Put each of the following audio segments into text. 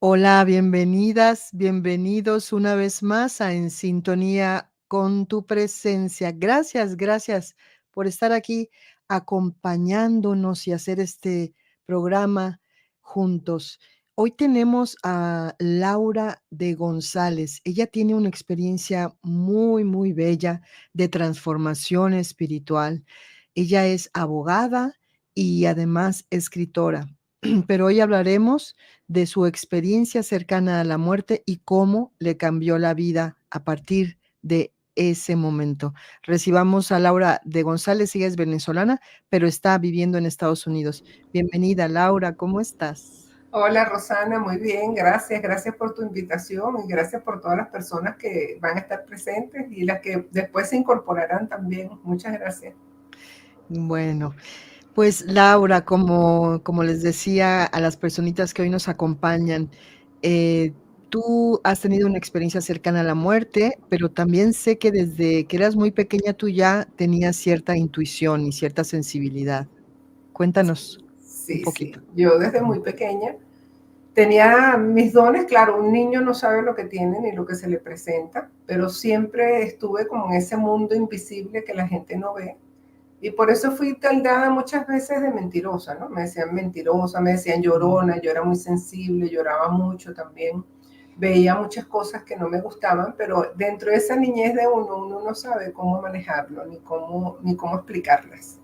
Hola, bienvenidas, bienvenidos una vez más a En Sintonía con tu presencia. Gracias, gracias por estar aquí acompañándonos y hacer este programa juntos. Hoy tenemos a Laura de González. Ella tiene una experiencia muy, muy bella de transformación espiritual. Ella es abogada y además escritora. Pero hoy hablaremos de su experiencia cercana a la muerte y cómo le cambió la vida a partir de ese momento. Recibamos a Laura de González, ella es venezolana, pero está viviendo en Estados Unidos. Bienvenida, Laura, ¿cómo estás? Hola Rosana, muy bien, gracias, gracias por tu invitación y gracias por todas las personas que van a estar presentes y las que después se incorporarán también. Muchas gracias. Bueno, pues Laura, como les decía a las personitas que hoy nos acompañan, tú has tenido una experiencia cercana a la muerte, pero también sé que desde que eras muy pequeña tú ya tenías cierta intuición y cierta sensibilidad. Cuéntanos un Sí, sí, poquito. yo desde muy pequeña tenía mis dones, claro, un niño no sabe lo que tiene ni lo que se le presenta, pero siempre estuve como en ese mundo invisible que la gente no ve. Y por eso fui tildada muchas veces de mentirosa, ¿no? Me decían mentirosa, me decían Mm, llorona, yo era muy sensible, lloraba mucho también, veía muchas cosas que no me gustaban, pero dentro de esa niñez de uno no sabe cómo manejarlo, ni cómo explicarlas.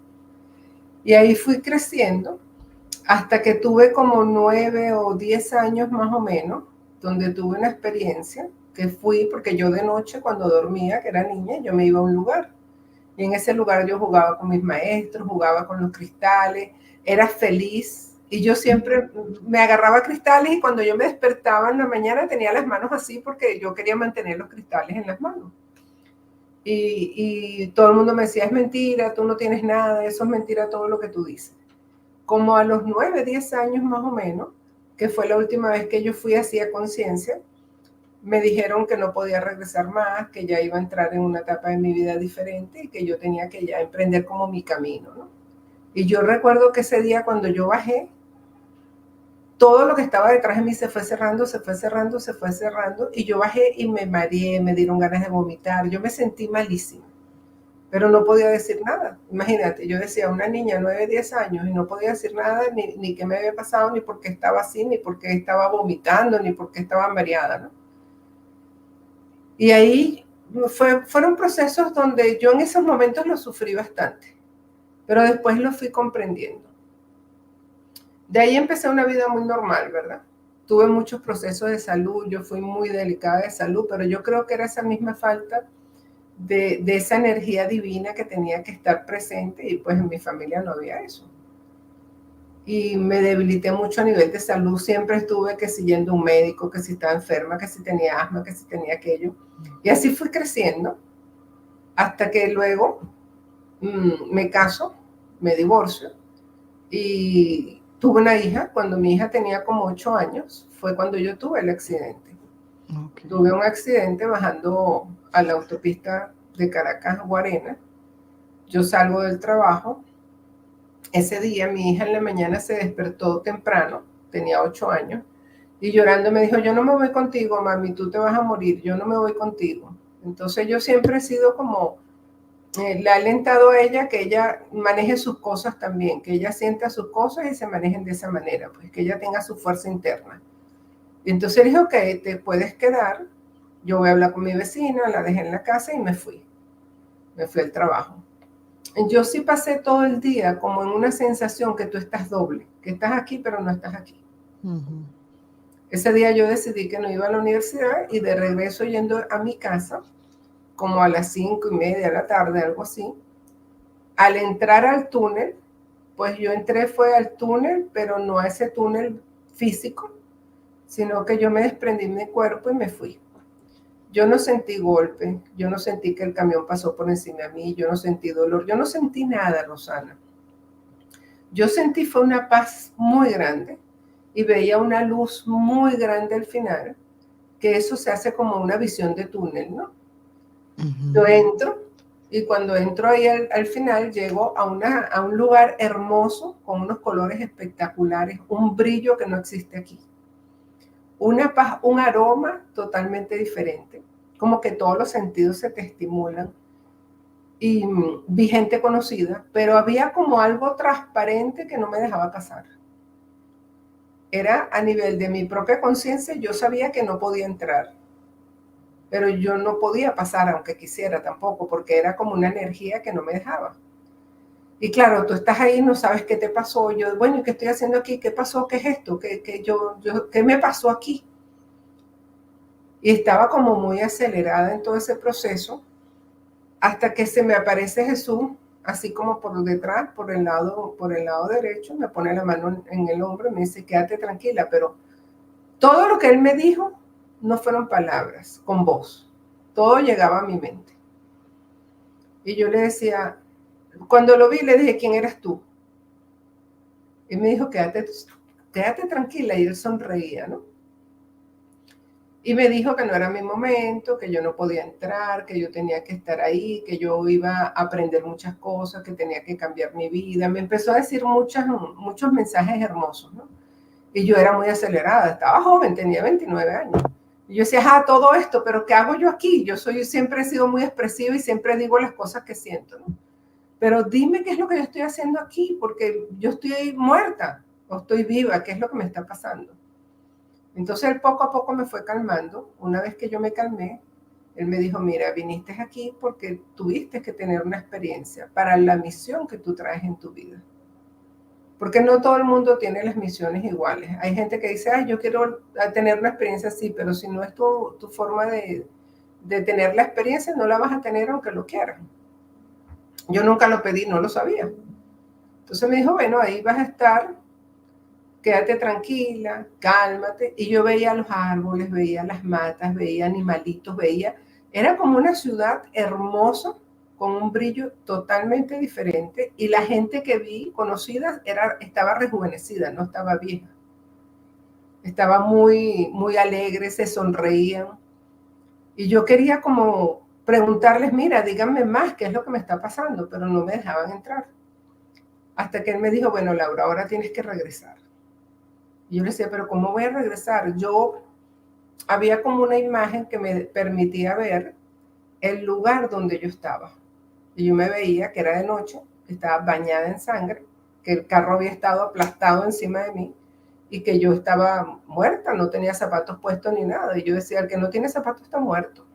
Y ahí fui creciendo hasta que tuve como 9 o 10 años más o menos, donde tuve una experiencia que fui, porque yo de noche cuando dormía, que era niña, yo me iba a un lugar y en ese lugar yo jugaba con mis maestros, jugaba con los cristales, era feliz. Y yo siempre me agarraba cristales y cuando yo me despertaba en la mañana tenía las manos así porque yo quería mantener los cristales en las manos. Y todo el mundo me decía, es mentira, tú no tienes nada, eso es mentira todo lo que tú dices. Como a los 9, 10 años más o menos, que fue la última vez que yo fui así a conciencia, me dijeron que no podía regresar más, que ya iba a entrar en una etapa de mi vida diferente y que yo tenía que ya emprender como mi camino, ¿no? Y yo recuerdo que ese día cuando yo bajé, todo lo que estaba detrás de mí se fue cerrando, se fue cerrando, se fue cerrando, y yo bajé y me mareé, me dieron ganas de vomitar, yo me sentí malísima, pero no podía decir nada. Imagínate, yo decía una niña, 9, 10 años, y no podía decir nada, ni qué me había pasado, ni por qué estaba así, ni por qué estaba vomitando, ni por qué estaba mareada, ¿no? Y ahí fueron procesos donde yo en esos momentos lo sufrí bastante, pero después lo fui comprendiendo. De ahí empecé una vida muy normal, ¿verdad? Tuve muchos procesos de salud, yo fui muy delicada de salud, pero yo creo que era esa misma falta de esa energía divina que tenía que estar presente y pues en mi familia no había eso. Y me debilité mucho a nivel de salud, siempre estuve que siguiendo un médico, que si estaba enferma, que si tenía asma, que si tenía aquello. Y así fui creciendo hasta que luego me caso, me divorcio y tuve una hija. Cuando mi hija tenía como 8 años, fue cuando yo tuve el accidente. okey. Tuve un accidente bajando a la autopista de Caracas a Guarena. Yo salgo del trabajo. Ese día mi hija en la mañana se despertó temprano, tenía 8 años, y llorando me dijo, yo no me voy contigo, mami, tú te vas a morir, yo no me voy contigo. Entonces yo siempre he sido como le ha alentado a ella que ella maneje sus cosas también, que ella sienta sus cosas y se manejen de esa manera, pues que ella tenga su fuerza interna. Y entonces le dije, ok, te puedes quedar, yo voy a hablar con mi vecina, la dejé en la casa y me fui al trabajo. Yo sí pasé todo el día como en una sensación que tú estás doble, que estás aquí pero no estás aquí. Ujú. Ese día yo decidí que no iba a la universidad y de regreso yendo a mi casa, como a las 5:30 de la tarde, algo así, al entrar al túnel, pues yo entré fue al túnel, pero no a ese túnel físico, sino que yo me desprendí de mi cuerpo y me fui. Yo no sentí golpe, yo no sentí que el camión pasó por encima de mí, yo no sentí dolor, yo no sentí nada, Rosana. Yo sentí fue una paz muy grande y veía una luz muy grande al final, que eso se hace como una visión de túnel, ¿no? Yo Ujú. entro y cuando entro ahí al final llego a un lugar hermoso con unos colores espectaculares, un brillo que no existe aquí. una paz, un aroma totalmente diferente, como que todos los sentidos se te estimulan. Y vi gente conocida, pero había como algo transparente que no me dejaba pasar. Era a nivel de mi propia conciencia, yo sabía que no podía entrar, pero yo no podía pasar aunque quisiera tampoco, porque era como una energía que no me dejaba. Y claro, tú estás ahí, no sabes qué te pasó. Yo, bueno, ¿y qué estoy haciendo aquí? ¿Qué pasó? ¿Qué es esto? ¿Qué me pasó aquí? Y estaba como muy acelerada en todo ese proceso, hasta que se me aparece Jesús, así como por detrás, por el lado derecho, me pone la mano en el hombro y me dice, quédate tranquila, pero todo lo que él me dijo no fueron palabras, con voz, todo llegaba a mi mente. Y yo le decía, cuando lo vi, le dije, ¿quién eres tú? Y me dijo, quédate tranquila, y él sonreía, ¿no? Y me dijo que no era mi momento, que yo no podía entrar, que yo tenía que estar ahí, que yo iba a aprender muchas cosas, que tenía que cambiar mi vida. Me empezó a decir muchos mensajes hermosos, ¿no? Y yo era muy acelerada, estaba joven, tenía 29 años. Y yo decía, todo esto, pero ¿qué hago yo aquí? Siempre he sido muy expresiva y siempre digo las cosas que siento, ¿no? Pero dime qué es lo que yo estoy haciendo aquí, porque yo estoy muerta o estoy viva, ¿qué es lo que me está pasando? Entonces él poco a poco me fue calmando. Una vez que yo me calmé, él me dijo, mira, viniste aquí porque tuviste que tener una experiencia para la misión que tú traes en tu vida. Porque no todo el mundo tiene las misiones iguales. Hay gente que dice, yo quiero tener una experiencia así, pero si no es tu forma de tener la experiencia, no la vas a tener aunque lo quieras. Yo nunca lo pedí, no lo sabía. Entonces me dijo, bueno, ahí vas a estar, quédate tranquila, cálmate. Y yo veía los árboles, veía las matas, veía animalitos, era como una ciudad hermosa, con un brillo totalmente diferente. Y la gente que vi, conocida, estaba rejuvenecida, no estaba vieja. Estaba muy, muy alegre, se sonreían. Y yo quería como preguntarles, mira, díganme más qué es lo que me está pasando, pero no me dejaban entrar. Hasta que él me dijo, bueno, Laura, ahora tienes que regresar. Y yo le decía, pero ¿cómo voy a regresar? Yo había como una imagen que me permitía ver el lugar donde yo estaba. Y yo me veía que era de noche, que estaba bañada en sangre, que el carro había estado aplastado encima de mí y que yo estaba muerta, no tenía zapatos puestos ni nada. Y yo decía, el que no tiene zapatos está muerto.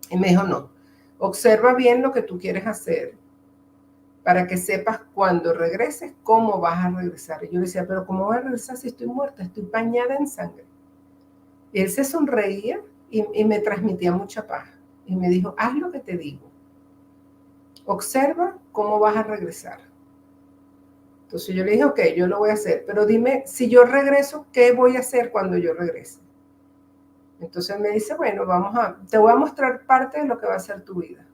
Y me dijo, no, observa bien lo que tú quieres hacer para que sepas cuando regreses cómo vas a regresar. Y yo le decía, pero ¿cómo voy a regresar si estoy muerta? Estoy bañada en sangre. Y él se sonreía y me transmitía mucha paz. Y me dijo, haz lo que te digo. Observa cómo vas a regresar. Entonces yo le dije, ok, yo lo voy a hacer, pero dime, si yo regreso, ¿qué voy a hacer cuando yo regrese? Entonces me dice, bueno, te voy a mostrar parte de lo que va a ser tu vida.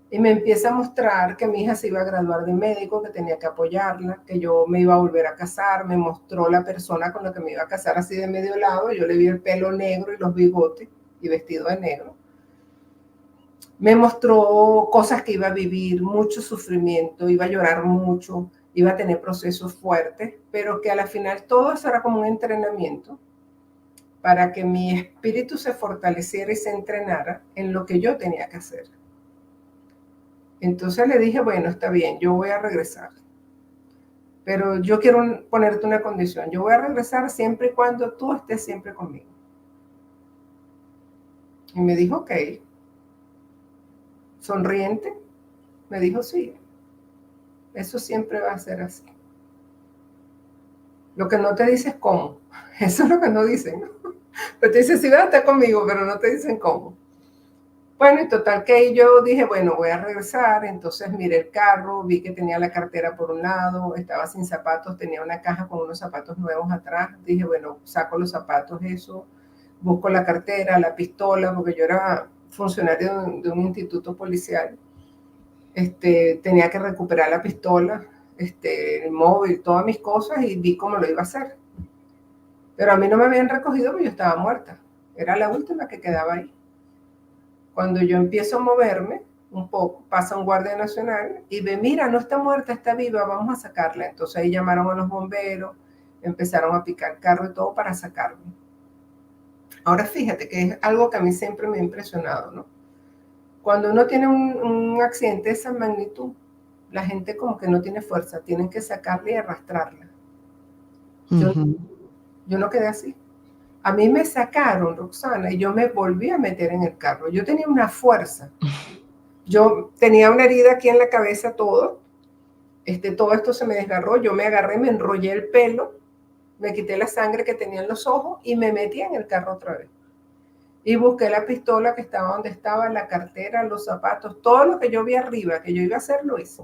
Y me empieza a mostrar que mi hija se iba a graduar de médico, que tenía que apoyarla, que yo me iba a volver a casar. Me mostró la persona con la que me iba a casar así de medio lado. Yo le vi el pelo negro y los bigotes y vestido de negro. Me mostró cosas que iba a vivir, mucho sufrimiento, iba a llorar mucho, iba a tener procesos fuertes, pero que a la final todo eso era como un entrenamiento para que mi espíritu se fortaleciera y se entrenara en lo que yo tenía que hacer. Entonces le dije, bueno, está bien, yo voy a regresar. Pero yo quiero ponerte una condición. Yo voy a regresar siempre y cuando tú estés siempre conmigo. Y me dijo, ok. Sonriente, me dijo, sí. Eso siempre va a ser así. Lo que no te dice es cómo. Eso es lo que no dicen, ¿no? Pero te dicen, sí, vas a estar conmigo, pero no te dicen cómo. Bueno, y total que yo dije, bueno, voy a regresar. Entonces miré el carro, vi que tenía la cartera por un lado, estaba sin zapatos, tenía una caja con unos zapatos nuevos atrás. Dije, bueno, saco los zapatos, eso, busco la cartera, la pistola, porque yo era funcionario de un instituto policial. Tenía que recuperar la pistola, el móvil, todas mis cosas, y vi cómo lo iba a hacer. Pero a mí no me habían recogido porque yo estaba muerta. Era la última que quedaba ahí. Cuando yo empiezo a moverme un poco, pasa un guardia nacional y ve, mira, no está muerta, está viva, vamos a sacarla. Entonces ahí llamaron a los bomberos, empezaron a picar carro y todo para sacarme. Ahora fíjate que es algo que a mí siempre me ha impresionado, ¿no? Cuando uno tiene un accidente de esa magnitud, la gente como que no tiene fuerza, tienen que sacarla y arrastrarla. Yo, Ujú. yo no quedé así. A mí me sacaron, Roxana, y yo me volví a meter en el carro. Yo tenía una fuerza. Yo tenía una herida aquí en la cabeza, todo esto se me desgarró. Yo me agarré, me enrollé el pelo, me quité la sangre que tenía en los ojos y me metí en el carro otra vez. Y busqué la pistola que estaba donde estaba, la cartera, los zapatos, todo lo que yo vi arriba, que yo iba a hacer, lo hice.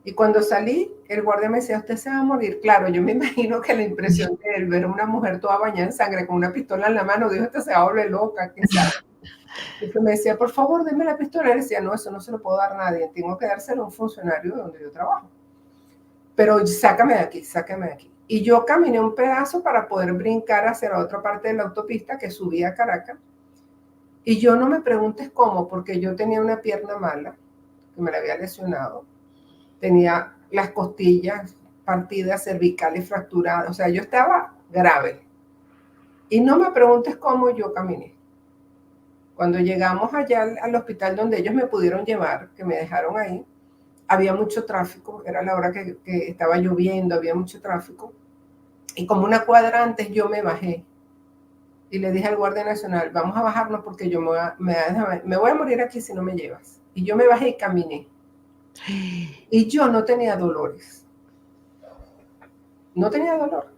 Y cuando salí, el guardia me decía, usted se va a morir. Claro, yo me imagino que la impresión de él ver a una mujer toda bañada en sangre con una pistola en la mano, dijo, esta se va a volver loca, quién sabe. Y me decía, por favor, denme la pistola. Y él decía, no, eso no se lo puedo dar a nadie, tengo que dárselo a un funcionario de donde yo trabajo. Pero sácame de aquí, sácame de aquí. Y yo caminé un pedazo para poder brincar hacia la otra parte de la autopista que subía a Caracas. Y yo no me preguntes cómo, porque yo tenía una pierna mala, que me la había lesionado. Tenía las costillas partidas, cervicales fracturadas. O sea, yo estaba grave. Y no me preguntes cómo yo caminé. Cuando llegamos allá al hospital donde ellos me pudieron llevar, que me dejaron ahí, había mucho tráfico, era la hora que estaba lloviendo, había mucho tráfico. Y como una cuadra antes yo me bajé y le dije al guardia nacional, vamos a bajarnos porque yo me voy a morir aquí si no me llevas. Y yo me bajé y caminé. Y yo no tenía dolores. No tenía dolor.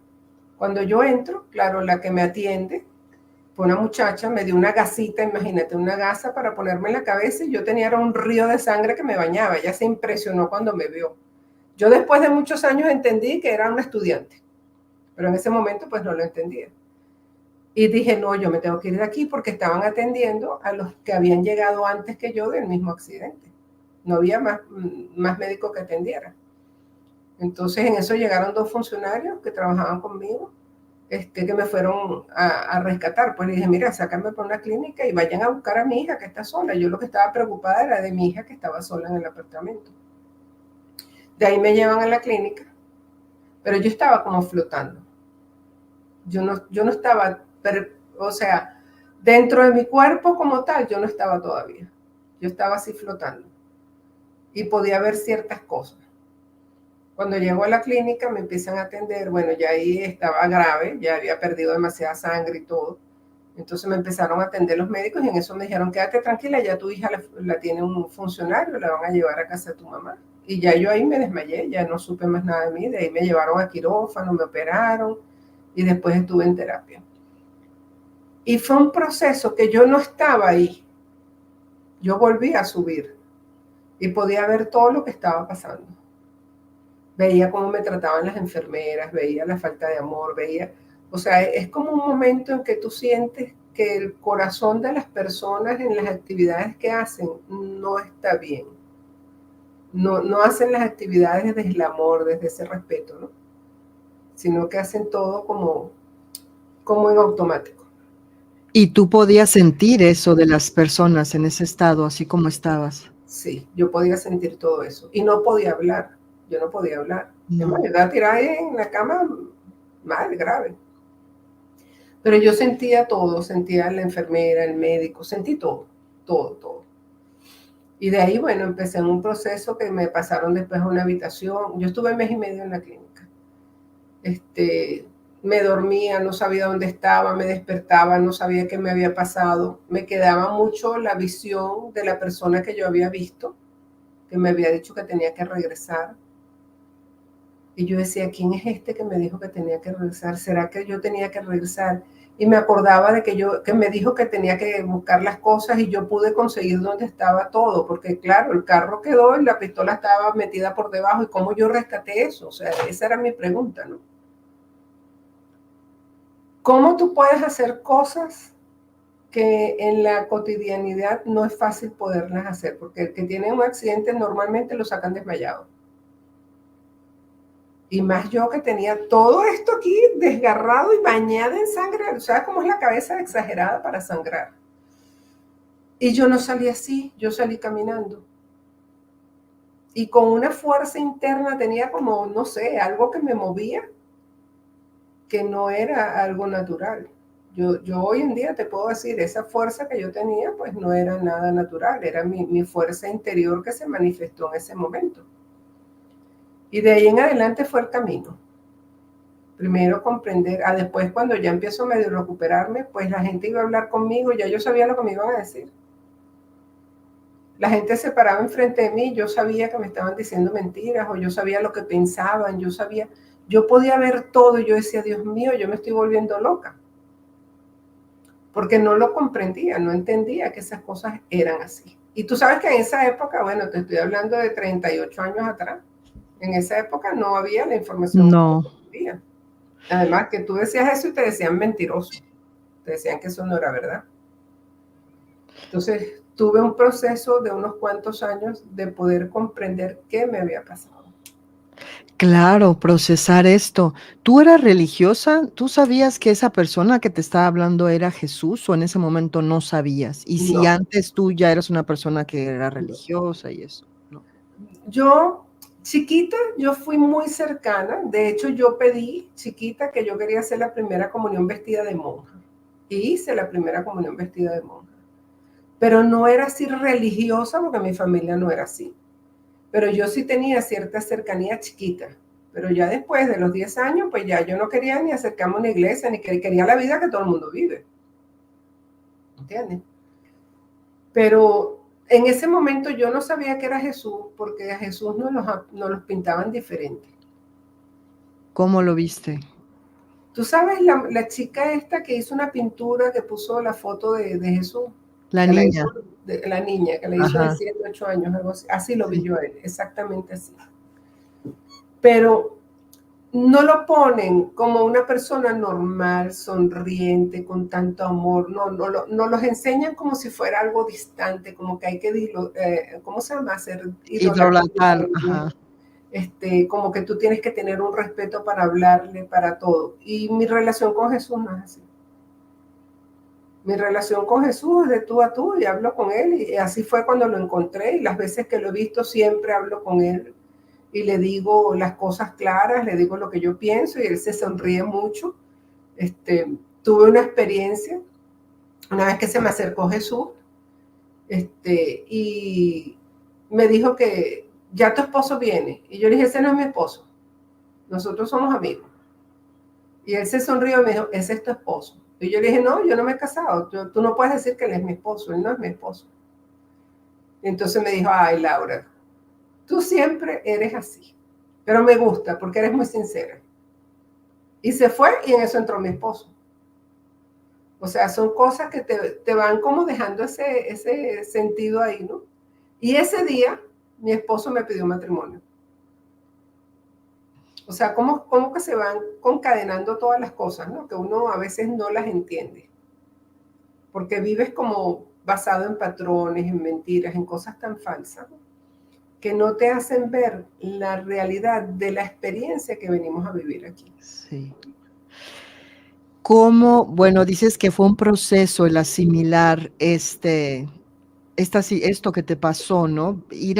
Cuando yo entro, claro, la que me atiende fue una muchacha, me dio una gasita, imagínate, una gasa para ponerme en la cabeza y yo tenía un río de sangre que me bañaba. Ella se impresionó cuando me vio. Yo después de muchos años entendí que era una estudiante, pero en ese momento pues no lo entendía. Y dije, no, yo me tengo que ir de aquí porque estaban atendiendo a los que habían llegado antes que yo del mismo accidente. No había más médico que atendiera. Entonces en eso llegaron dos funcionarios que trabajaban conmigo, que me fueron a rescatar. Pues le dije, mira, sácame para una clínica y vayan a buscar a mi hija que está sola. Yo lo que estaba preocupada era de mi hija que estaba sola en el apartamento. De ahí me llevan a la clínica, pero yo estaba como flotando. Yo no estaba, o sea, dentro de mi cuerpo como tal, yo no estaba todavía. Yo estaba así flotando y podía ver ciertas cosas. Cuando llego a la clínica me empiezan a atender, bueno, ya ahí estaba grave, ya había perdido demasiada sangre y todo. Entonces me empezaron a atender los médicos y en eso me dijeron, quédate tranquila, ya tu hija la tiene un funcionario, la van a llevar a casa de tu mamá. Y ya yo ahí me desmayé, ya no supe más nada de mí, de ahí me llevaron a quirófano, me operaron y después estuve en terapia. Y fue un proceso que yo no estaba ahí. Yo volví a subir y podía ver todo lo que estaba pasando. Veía cómo me trataban las enfermeras, veía la falta de amor, veía, o sea, es como un momento en que tú sientes que el corazón de las personas en las actividades que hacen no está bien. No hacen las actividades desde el amor, desde ese respeto, ¿no? Sino que hacen todo como en automático. Y tú podías sentir eso de las personas en ese estado, así como estabas. Sí, yo podía sentir todo eso. Y no podía hablar, yo no podía hablar. Es más, yo No. estaba tirada en la cama mal, grave. Pero yo sentía todo, sentía a la enfermera, el médico, sentí todo, todo, todo. Y de ahí, bueno, empecé en un proceso que me pasaron después a una habitación. Yo estuve 1 mes y medio en la clínica. Me dormía, no sabía dónde estaba, me despertaba, no sabía qué me había pasado. Me quedaba mucho la visión de la persona que yo había visto, que me había dicho que tenía que regresar. Y yo decía, ¿quién es este que me dijo que tenía que regresar? ¿Será que yo tenía que regresar? Y me acordaba de que me dijo que tenía que buscar las cosas y yo pude conseguir dónde estaba todo, porque claro, el carro quedó y la pistola estaba metida por debajo. ¿Y cómo yo rescaté eso? O sea, esa era mi pregunta, ¿no? ¿Cómo tú puedes hacer cosas que en la cotidianidad no es fácil poderlas hacer? Porque el que tiene un accidente normalmente lo sacan desmayado. Y más yo que tenía todo esto aquí desgarrado y bañada en sangre. ¿Sabes cómo es la cabeza exagerada para sangrar? Y yo no salí así, yo salí caminando. Y con una fuerza interna tenía como, no sé, algo que me movía, que no era algo natural. Yo hoy en día te puedo decir, esa fuerza que yo tenía, pues no era nada natural, era mi fuerza interior que se manifestó en ese momento. Y de ahí en adelante fue el camino. Primero comprender, después cuando ya empiezo a medio recuperarme, pues la gente iba a hablar conmigo, ya yo sabía lo que me iban a decir. La gente se paraba enfrente de mí, yo sabía que me estaban diciendo mentiras, o yo sabía lo que pensaban, yo podía ver todo, y yo decía, Dios mío, yo me estoy volviendo loca. Porque no lo comprendía, no entendía que esas cosas eran así. Y tú sabes que en esa época, bueno, te estoy hablando de 38 años atrás, en esa época no había la información que No. hoy día. Además, que tú decías eso y te decían mentiroso, te decían que eso no era verdad. Entonces, tuve un proceso de unos cuantos años de poder comprender qué me había pasado. Claro, procesar esto. ¿Tú eras religiosa? ¿Tú sabías que esa persona que te estaba hablando era Jesús o en ese momento no sabías? Y si No, antes tú ya eras una persona que era no. religiosa y eso, ¿no? Yo, chiquita, yo fui muy cercana. De hecho, yo pedí, chiquita, que yo quería hacer la primera comunión vestida de monja. Y hice la primera comunión vestida de monja. Pero no era así religiosa porque mi familia no era así. Pero yo sí tenía cierta cercanía chiquita. Pero ya después de los 10 años, pues ya yo no quería ni acercarme a una iglesia, ni quería la vida que todo el mundo vive. ¿Entiendes? Pero en ese momento yo no sabía que era Jesús, porque a Jesús nos los pintaban diferente. ¿Cómo lo viste? Tú sabes, la chica esta que hizo una pintura que puso la foto de Jesús, La que la niña. hizo, la niña, que la hizo de Ajá, 7, 8 años, algo así. Así lo vi sí. yo a él, exactamente así. Pero no lo ponen como una persona normal, sonriente, con tanto amor. No los enseñan como si fuera algo distante, como que hay que, ¿cómo se llama? Hacer Idolatar, idolatrarlo. ajá. Como que tú tienes que tener un respeto para hablarle, para todo. Y mi relación con Jesús no es así. Mi relación con Jesús es de tú a tú y hablo con él. Y así fue cuando lo encontré y las veces que lo he visto siempre hablo con él y le digo las cosas claras, le digo lo que yo pienso y él se sonríe mucho. Tuve una experiencia una vez que se me acercó Jesús y me dijo que ya tu esposo viene. Y yo le dije, ese no es mi esposo, nosotros somos amigos. Y él se sonrió y me dijo, ese es tu esposo. Y yo le dije, no, yo no me he casado, tú no puedes decir que él es mi esposo, él no es mi esposo. Y entonces me dijo, ay, Laura, tú siempre eres así, pero me gusta porque eres muy sincera. Y se fue y en eso entró mi esposo. O sea, son cosas que te van como dejando ese sentido ahí, ¿no? Y ese día mi esposo me pidió matrimonio. O sea, cómo que se van concadenando todas las cosas, ¿no? Que uno a veces no las entiende. Porque vives como basado en patrones, en mentiras, en cosas tan falsas, ¿no? Que no te hacen ver la realidad de la experiencia que venimos a vivir aquí. Sí. ¿Cómo? Bueno, dices que fue un proceso el asimilar esto que te pasó, ¿no? Ir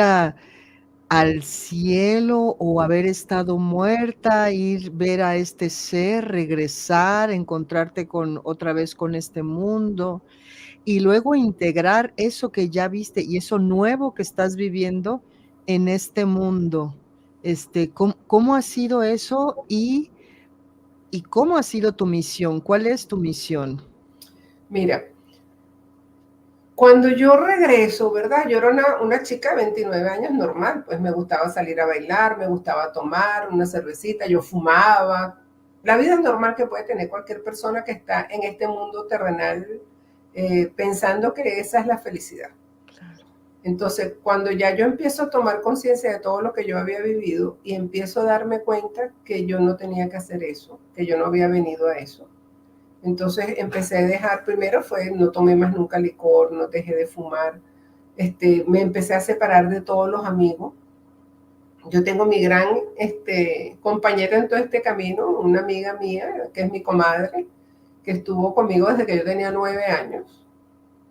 al cielo o haber estado muerta, ir, ver a este ser, regresar, encontrarte con otra vez con este mundo y luego integrar eso que ya viste y eso nuevo que estás viviendo en este mundo. ¿Cómo ha sido eso y cómo ha sido tu misión? ¿Cuál es tu misión? Mira, cuando yo regreso, ¿verdad? Yo era una chica de 29 años normal, pues me gustaba salir a bailar, me gustaba tomar una cervecita, yo fumaba. La vida normal que puede tener cualquier persona que está en este mundo terrenal pensando que esa es la felicidad. Claro. Entonces, cuando ya yo empiezo a tomar conciencia de todo lo que yo había vivido y empiezo a darme cuenta que yo no tenía que hacer eso, que yo no había venido a eso, entonces empecé a dejar, primero no tomé más nunca licor, no dejé de fumar, me empecé a separar de todos los amigos. Yo tengo mi gran compañera en todo este camino, una amiga mía, que es mi comadre, que estuvo conmigo desde que yo tenía 9 años.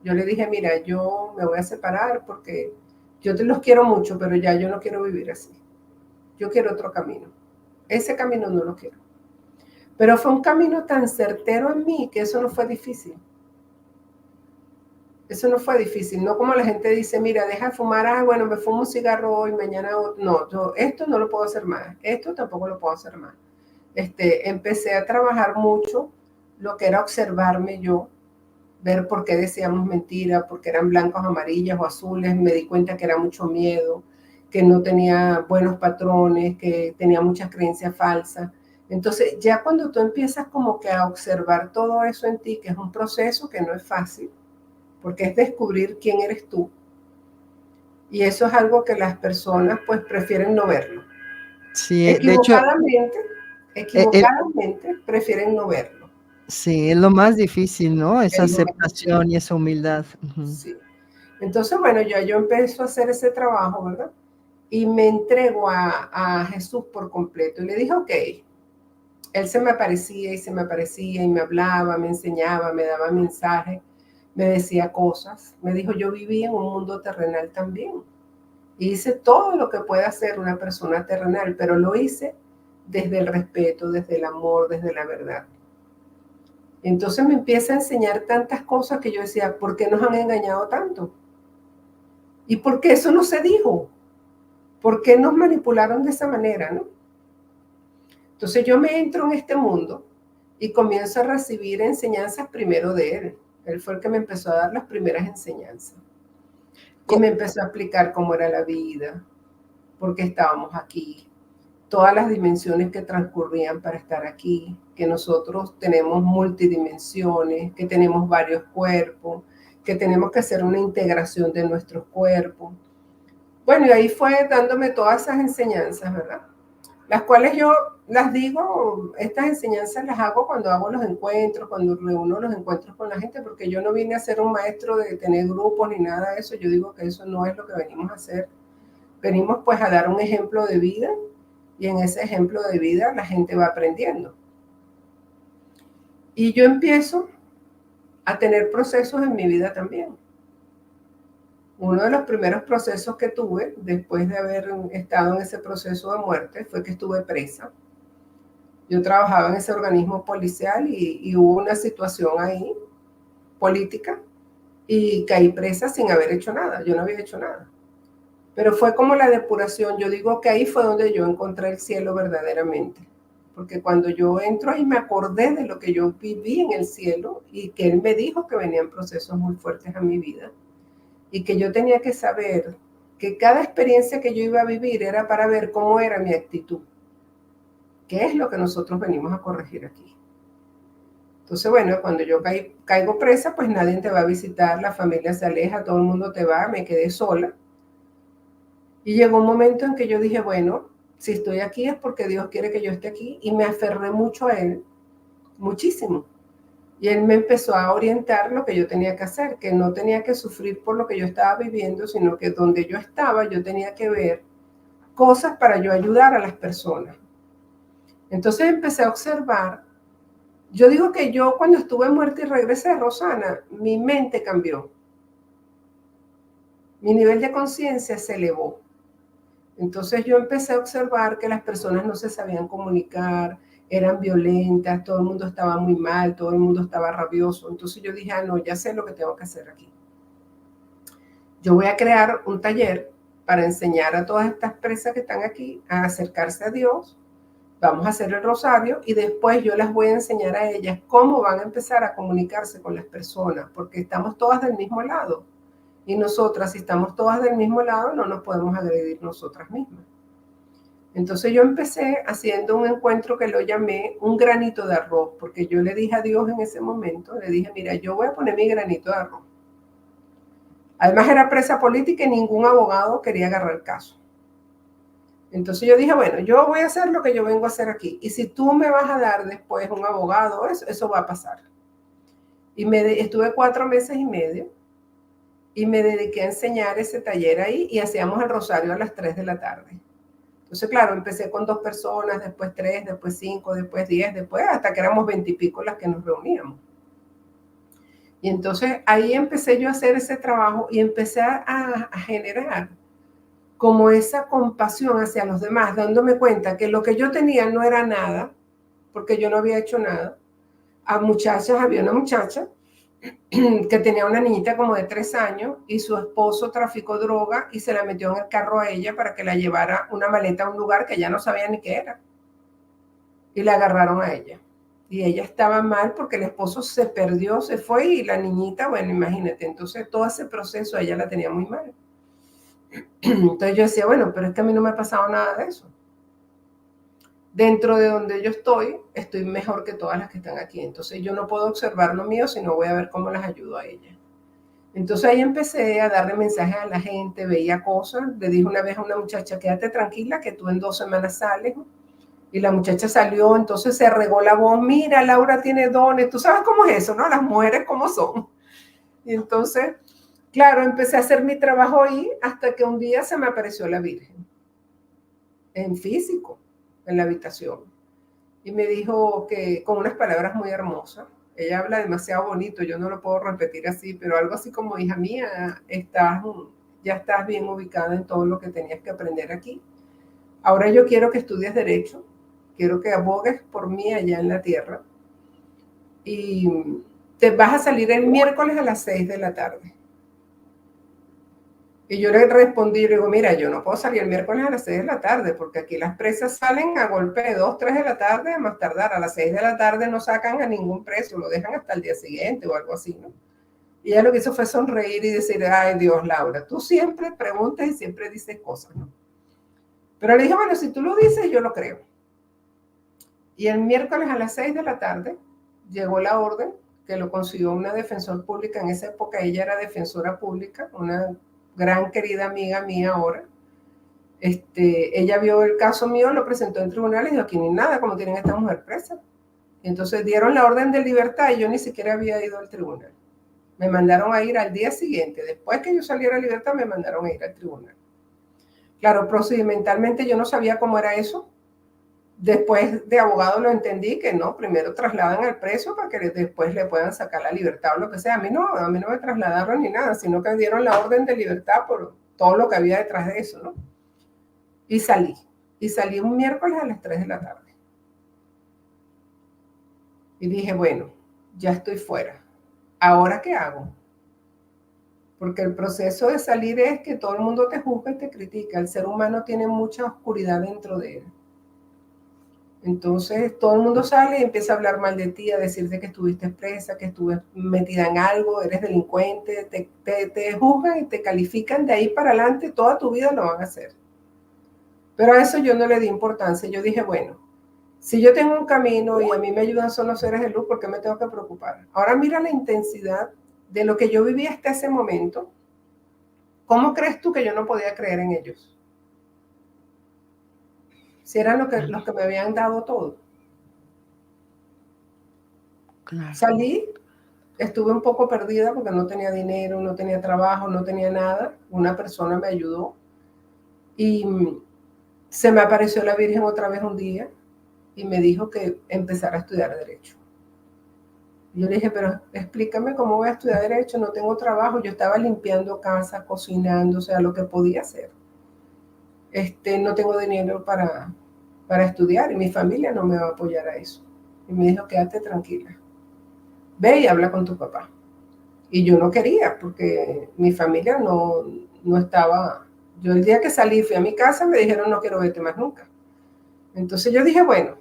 Yo le dije, mira, yo me voy a separar porque yo te los quiero mucho, pero ya yo no quiero vivir así. Yo quiero otro camino. Ese camino no lo quiero. Pero fue un camino tan certero en mí que eso no fue difícil. Eso no fue difícil, no como la gente dice, mira, deja de fumar, bueno, me fumo un cigarro hoy, mañana otro. No, yo esto no lo puedo hacer más, esto tampoco lo puedo hacer más. Empecé a trabajar mucho lo que era observarme yo, ver por qué decíamos mentira, porque eran blancos, amarillas o azules, me di cuenta que era mucho miedo, que no tenía buenos patrones, que tenía muchas creencias falsas. Entonces, ya cuando tú empiezas como que a observar todo eso en ti, que es un proceso que no es fácil, porque es descubrir quién eres tú, y eso es algo que las personas pues prefieren no verlo. Sí, de hecho, Equivocadamente, equivocadamente prefieren no verlo. sí, es lo más difícil, ¿no? Esa Es lo más difícil. aceptación y esa humildad. Ujú. Sí. Entonces, bueno, yo empiezo a hacer ese trabajo, ¿verdad? Y me entrego a Jesús por completo. Y le dije, ok, él se me aparecía y se me aparecía y me hablaba, me enseñaba, me daba mensajes, me decía cosas. Me dijo, yo viví en un mundo terrenal también. Y hice todo lo que puede hacer una persona terrenal, pero lo hice desde el respeto, desde el amor, desde la verdad. Entonces me empieza a enseñar tantas cosas que yo decía, ¿por qué nos han engañado tanto? ¿Y por qué eso no se dijo? ¿Por qué nos manipularon de esa manera, no? Entonces yo me entro en este mundo y comienzo a recibir enseñanzas primero de él. Él fue el que me empezó a dar las primeras enseñanzas. Y me Co- empezó a explicar cómo era la vida, por qué estábamos aquí, todas las dimensiones que transcurrían para estar aquí, que nosotros tenemos multidimensiones, que tenemos varios cuerpos, que tenemos que hacer una integración de nuestros cuerpos. Bueno, y ahí fue dándome todas esas enseñanzas, ¿verdad? Las cuales yo las digo, estas enseñanzas las hago cuando hago los encuentros, cuando reúno los encuentros con la gente, porque yo no vine a ser un maestro de tener grupos ni nada de eso, yo digo que eso no es lo que venimos a hacer. Venimos pues a dar un ejemplo de vida y en ese ejemplo de vida la gente va aprendiendo. Y yo empiezo a tener procesos en mi vida también. Uno de los primeros procesos que tuve después de haber estado en ese proceso de muerte fue que estuve presa. Yo trabajaba en ese organismo policial y hubo una situación ahí política y caí presa sin haber hecho nada. Yo no había hecho nada. Pero fue como la depuración. Yo digo que ahí fue donde yo encontré el cielo verdaderamente. Porque cuando yo entro ahí me acordé de lo que yo viví en el cielo y que él me dijo que venían procesos muy fuertes a mi vida y que yo tenía que saber que cada experiencia que yo iba a vivir era para ver cómo era mi actitud, que es lo que nosotros venimos a corregir aquí. Entonces, bueno, cuando yo caigo presa, pues nadie te va a visitar, la familia se aleja, todo el mundo te va, me quedé sola. Y llegó un momento en que yo dije, bueno, si estoy aquí es porque Dios quiere que yo esté aquí y me aferré mucho a Él, muchísimo. Y Él me empezó a orientar lo que yo tenía que hacer, que no tenía que sufrir por lo que yo estaba viviendo, sino que donde yo estaba yo tenía que ver cosas para yo ayudar a las personas. Entonces empecé a observar. Yo digo que yo cuando estuve muerta y regresé, Rosana, mi mente cambió. Mi nivel de conciencia se elevó. Entonces yo empecé a observar que las personas no se sabían comunicar, eran violentas, todo el mundo estaba muy mal, todo el mundo estaba rabioso. Entonces yo dije, no, ya sé lo que tengo que hacer aquí. Yo voy a crear un taller para enseñar a todas estas presas que están aquí a acercarse a Dios. Vamos a hacer el rosario y después yo las voy a enseñar a ellas cómo van a empezar a comunicarse con las personas, porque estamos todas del mismo lado. Y nosotras, si estamos todas del mismo lado, no nos podemos agredir nosotras mismas. Entonces yo empecé haciendo un encuentro que lo llamé un granito de arroz, porque yo le dije a Dios en ese momento, le dije, mira, yo voy a poner mi granito de arroz. Además era presa política y ningún abogado quería agarrar el caso. Entonces yo dije, bueno, yo voy a hacer lo que yo vengo a hacer aquí. Y si tú me vas a dar después un abogado, eso va a pasar. Y estuve 4 meses y medio y me dediqué a enseñar ese taller ahí y hacíamos el rosario a las 3 de la tarde. Entonces, claro, empecé con 2 personas, después 3, después 5, después 10, después hasta que éramos 20 y pico las que nos reuníamos. Y entonces ahí empecé yo a hacer ese trabajo y empecé a generar como esa compasión hacia los demás, dándome cuenta que lo que yo tenía no era nada, porque yo no había hecho nada. A muchachas, había una muchacha que tenía una niñita como de 3 años y su esposo traficó droga y se la metió en el carro a ella para que la llevara una maleta a un lugar que ella no sabía ni qué era. Y la agarraron a ella. Y ella estaba mal porque el esposo se perdió, se fue y la niñita, bueno, imagínate, entonces todo ese proceso ella la tenía muy mal. Entonces yo decía, bueno, pero es que a mí no me ha pasado nada de eso. Dentro de donde yo estoy mejor que todas las que están aquí. Entonces yo no puedo observar lo mío, sino voy a ver cómo las ayudo a ellas. Entonces ahí empecé a darle mensajes a la gente, veía cosas. Le dije una vez a una muchacha, quédate tranquila que tú en 2 semanas sales. Y la muchacha salió, entonces se regó la voz, mira, Laura tiene dones. Tú sabes cómo es eso, ¿no? Las mujeres cómo son. Y entonces, claro, empecé a hacer mi trabajo ahí hasta que un día se me apareció la Virgen, en físico, en la habitación. Y me dijo que con unas palabras muy hermosas. Ella habla demasiado bonito, yo no lo puedo repetir así, pero algo así como, hija mía, ya estás bien ubicada en todo lo que tenías que aprender aquí. Ahora yo quiero que estudies Derecho, quiero que abogues por mí allá en la tierra. Y te vas a salir el miércoles a las 6 de la tarde. Y yo le respondí, le digo, mira, yo no puedo salir el miércoles a las 6 de la tarde, porque aquí las presas salen a golpe de 2, 3 de la tarde, a más tardar. A las 6 de la tarde no sacan a ningún preso, lo dejan hasta el día siguiente o algo así, ¿no? Y ella lo que hizo fue sonreír y decir, ay Dios, Laura, tú siempre preguntas y siempre dices cosas, ¿no? Pero le dije, bueno, si tú lo dices, yo lo creo. Y el miércoles a las 6 de la tarde llegó la orden, que lo consiguió una defensora pública. En esa época ella era defensora pública, una gran querida amiga mía ahora. Ella vio el caso mío, lo presentó en tribunales y dijo, aquí ni nada, como tienen a esta mujer presa. Y entonces dieron la orden de libertad y yo ni siquiera había ido al tribunal. Me mandaron a ir al día siguiente. Después que yo saliera a libertad, me mandaron a ir al tribunal. Claro, procedimentalmente yo no sabía cómo era eso. Después de abogado lo entendí que no, primero trasladan al preso para que después le puedan sacar la libertad o lo que sea. A mí no me trasladaron ni nada, sino que me dieron la orden de libertad por todo lo que había detrás de eso, ¿no? Y salí un miércoles a las 3 de la tarde. Y dije, bueno, ya estoy fuera. ¿Ahora qué hago? Porque el proceso de salir es que todo el mundo te juzga y te critica. El ser humano tiene mucha oscuridad dentro de él. Entonces todo el mundo sale y empieza a hablar mal de ti, a decirte que estuviste presa, que estuve metida en algo, eres delincuente, te juzgan y te califican. De ahí para adelante toda tu vida lo van a hacer. Pero a eso yo no le di importancia. Yo dije, bueno, si yo tengo un camino y a mí me ayudan solo los seres de luz, ¿por qué me tengo que preocupar? Ahora mira la intensidad de lo que yo viví hasta ese momento. ¿Cómo crees tú que yo no podía creer en ellos? Si eran los que me habían dado todo. Claro. Salí, estuve un poco perdida porque no tenía dinero, no tenía trabajo, no tenía nada. Una persona me ayudó y se me apareció la Virgen otra vez un día y me dijo que empezara a estudiar Derecho. Yo le dije, pero explícame cómo voy a estudiar Derecho, no tengo trabajo. Yo estaba limpiando casa, cocinando, o sea, lo que podía hacer. No tengo dinero para estudiar y mi familia no me va a apoyar a eso. Y me dijo, quédate tranquila, ve y habla con tu papá. Y yo no quería porque mi familia no estaba. Yo el día que salí, fui a mi casa, me dijeron, no quiero verte más nunca. Entonces yo dije, bueno,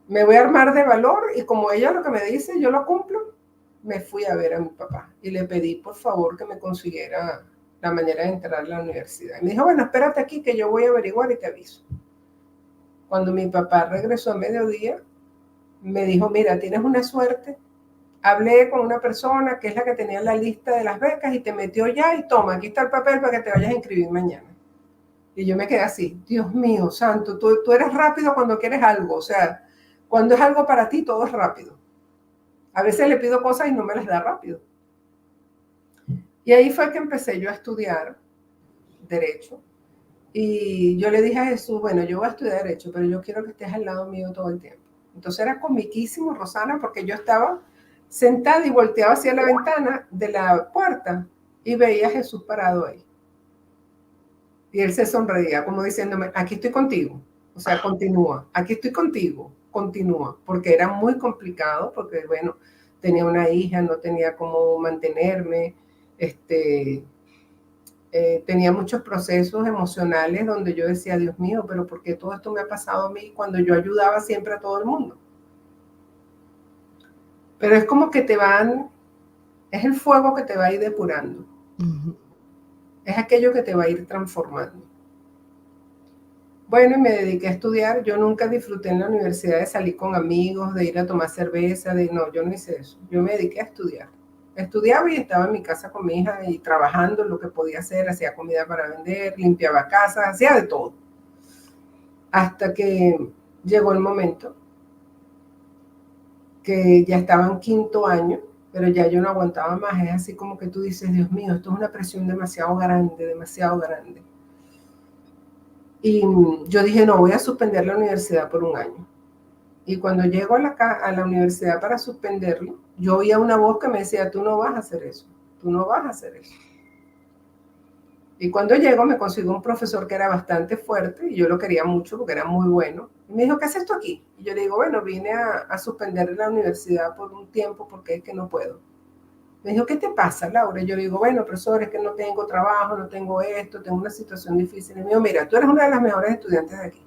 me voy a armar de valor y como ella lo que me dice, yo lo cumplo. Me fui a ver a mi papá y le pedí por favor que me consiguiera la manera de entrar a la universidad. Y me dijo, bueno, espérate aquí que yo voy a averiguar y te aviso. Cuando mi papá regresó a mediodía, me dijo, mira, tienes una suerte. Hablé con una persona que es la que tenía la lista de las becas y te metió ya y toma, aquí está el papel para que te vayas a inscribir mañana. Y yo me quedé así, Dios mío, santo, tú eres rápido cuando quieres algo, o sea, cuando es algo para ti, todo es rápido. A veces le pido cosas y no me las da rápido. Y ahí fue que empecé yo a estudiar Derecho. Y yo le dije a Jesús, bueno, yo voy a estudiar Derecho, pero yo quiero que estés al lado mío todo el tiempo. Entonces era comiquísimo, Rosana, porque yo estaba sentada y volteaba hacia la ventana de la puerta y veía a Jesús parado ahí. Y él se sonreía como diciéndome, aquí estoy contigo. O sea, continúa, aquí estoy contigo. continúa, porque era muy complicado, porque bueno, tenía una hija, no tenía cómo mantenerme, tenía muchos procesos emocionales donde yo decía, Dios mío, pero ¿por qué todo esto me ha pasado a mí cuando yo ayudaba siempre a todo el mundo? Pero es como que es el fuego que te va a ir depurando. Es aquello que te va a ir transformando. Bueno, y me dediqué a estudiar. Yo nunca disfruté en la universidad de salir con amigos, de ir a tomar cerveza, no, yo no hice eso. Yo me dediqué a estudiar. Estudiaba y estaba en mi casa con mi hija y trabajando lo que podía hacer, hacía comida para vender, limpiaba casas, hacía de todo. Hasta que llegó el momento que ya estaba en quinto año, pero ya yo no aguantaba más. Es así como que tú dices, Dios mío, esto es una presión demasiado grande, demasiado grande. Y yo dije, no, voy a suspender la universidad por un año. Y cuando llego a la universidad para suspenderlo, yo oía una voz que me decía, tú no vas a hacer eso, tú no vas a hacer eso. Y cuando llego me consigo un profesor que era bastante fuerte y yo lo quería mucho porque era muy bueno. Y me dijo, ¿qué haces tú aquí? Y yo le digo, bueno, vine a suspender la universidad por un tiempo porque es que no puedo. Me dijo, ¿qué te pasa, Laura? Y yo le digo, bueno, profesor, es que no tengo trabajo, no tengo esto, tengo una situación difícil. Y me dijo, mira, tú eres una de las mejores estudiantes de aquí.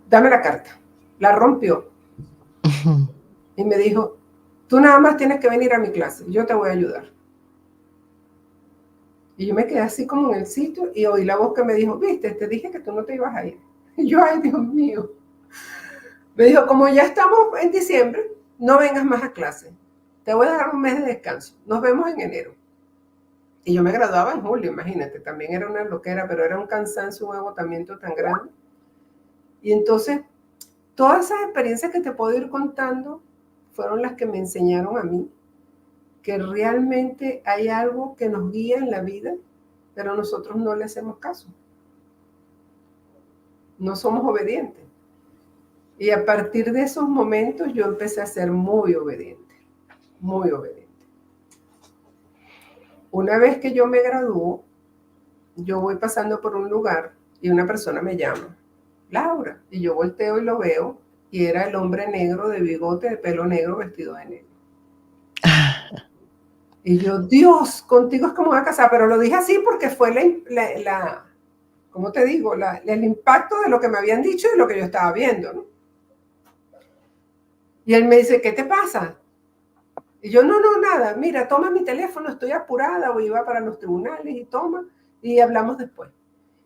Dame la carta. La rompió. Y me dijo, tú nada más tienes que venir a mi clase, yo te voy a ayudar. Y yo me quedé así como en el sitio y oí la voz que me dijo, viste, te dije que tú no te ibas a ir. Y yo, ay, Dios mío. Me dijo, como ya estamos en diciembre, no vengas más a clase. Te voy a dar un mes de descanso. Nos vemos en enero. Y yo me graduaba en julio, imagínate. También era una loquera, pero era un cansancio, un agotamiento tan grande. Y entonces, todas esas experiencias que te puedo ir contando fueron las que me enseñaron a mí que realmente hay algo que nos guía en la vida, pero nosotros no le hacemos caso. No somos obedientes. Y a partir de esos momentos yo empecé a ser muy obediente, muy obediente. Una vez que yo me graduó, yo voy pasando por un lugar y una persona me llama, Laura, y yo volteo y lo veo, y era el hombre negro de bigote, de pelo negro, vestido de negro. Y yo, Dios, contigo es como voy a casar, pero lo dije así porque fue ¿cómo te digo? El impacto de lo que me habían dicho y lo que yo estaba viendo, ¿no? Y él me dice, ¿qué te pasa? Y yo, no, nada, mira, toma mi teléfono, estoy apurada, o iba para los tribunales y toma, y hablamos después.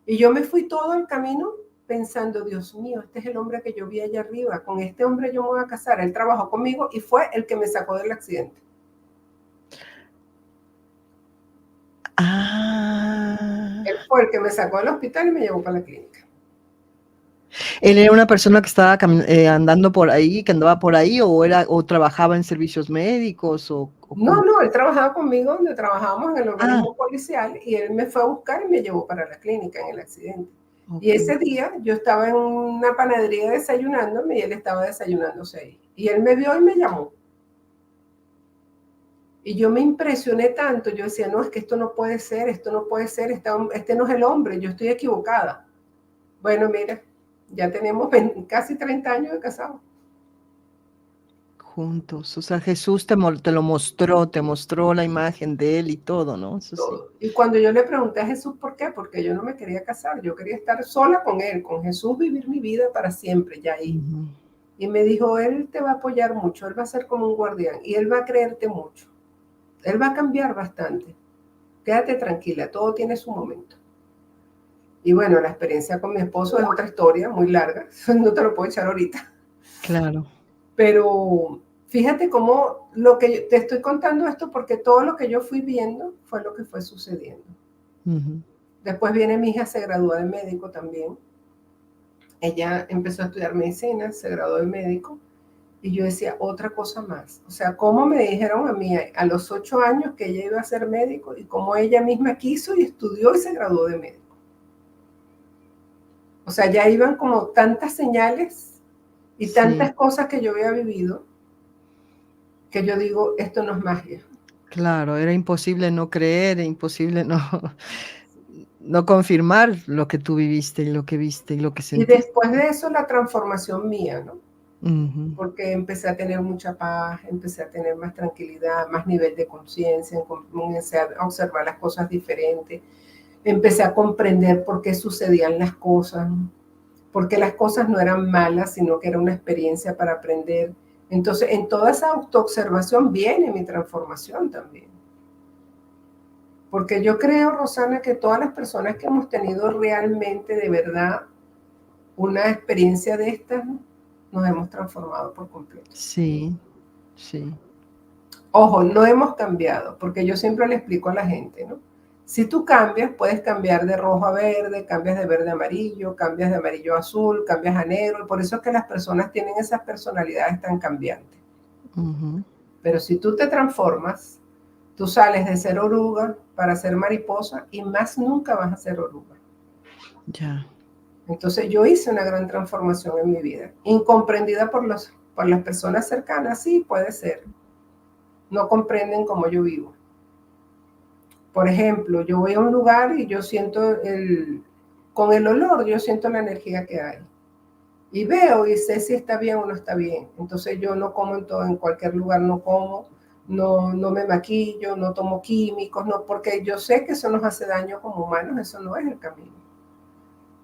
Y yo me fui todo el camino pensando, Dios mío, este es el hombre que yo vi allá arriba, con este hombre yo me voy a casar, él trabajó conmigo y fue el que me sacó del accidente. Él fue el que me sacó del hospital y me llevó para la clínica. ¿Él era una persona que estaba andando por ahí, que andaba por ahí, o trabajaba en servicios médicos? No, él trabajaba conmigo donde trabajábamos en el organismo policial y él me fue a buscar y me llevó para la clínica en el accidente. Okay. Y ese día yo estaba en una panadería desayunándome y él estaba desayunándose ahí. Y él me vio y me llamó. Y yo me impresioné tanto, yo decía, no, es que esto no puede ser, este no es el hombre, yo estoy equivocada. Bueno, mira, ya tenemos casi 30 años de casados. Juntos, o sea, Jesús te lo mostró, te mostró la imagen de él y todo, ¿no? Eso todo. Sí. Y cuando yo le pregunté a Jesús por qué, porque yo no me quería casar, yo quería estar sola con él, con Jesús, vivir mi vida para siempre, ya ahí. Y me dijo, él te va a apoyar mucho, él va a ser como un guardián y él va a creerte mucho. Él va a cambiar bastante. Quédate tranquila, todo tiene su momento. Y bueno, la experiencia con mi esposo es otra historia muy larga, no te lo puedo echar ahorita. Claro. Pero fíjate cómo te estoy contando esto porque todo lo que yo fui viendo fue lo que fue sucediendo. Después viene mi hija, se gradúa de médico también. Ella empezó a estudiar medicina, se graduó de médico. Y yo decía, otra cosa más. O sea, cómo me dijeron a mí a los 8 años que ella iba a ser médico y cómo ella misma quiso y estudió y se graduó de médico. O sea, ya iban como tantas señales y tantas cosas que yo había vivido que yo digo, esto no es magia. Claro, era imposible no creer, imposible no confirmar lo que tú viviste, y lo que viste, y lo que Y sentiste. después de eso, la transformación mía, ¿no? Ujú. Porque empecé a tener mucha paz, empecé a tener más tranquilidad, más nivel de conciencia, comencé a observar las cosas diferentes, empecé a comprender por qué sucedían las cosas, porque las cosas no eran malas, sino que era una experiencia para aprender. Entonces, en toda esa autoobservación viene mi transformación también. Porque yo creo, Rosana, que todas las personas que hemos tenido realmente, de verdad, una experiencia de estas, nos hemos transformado por completo. Sí, sí. Ojo, no hemos cambiado, porque yo siempre le explico a la gente, ¿no? Si tú cambias, puedes cambiar de rojo a verde, cambias de verde a amarillo, cambias de amarillo a azul, cambias a negro, y por eso es que las personas tienen esas personalidades tan cambiantes. Ujú. Pero si tú te transformas, tú sales de ser oruga para ser mariposa y más nunca vas a ser oruga. Ya. Entonces yo hice una gran transformación en mi vida, incomprendida por las personas cercanas, sí, puede ser. No comprenden cómo yo vivo. Por ejemplo, yo voy a un lugar y yo siento con el olor, yo siento la energía que hay. Y veo y sé si está bien o no está bien. Entonces yo no como en cualquier lugar no como, no me maquillo, no tomo químicos, no, porque yo sé que eso nos hace daño como humanos, eso no es el camino.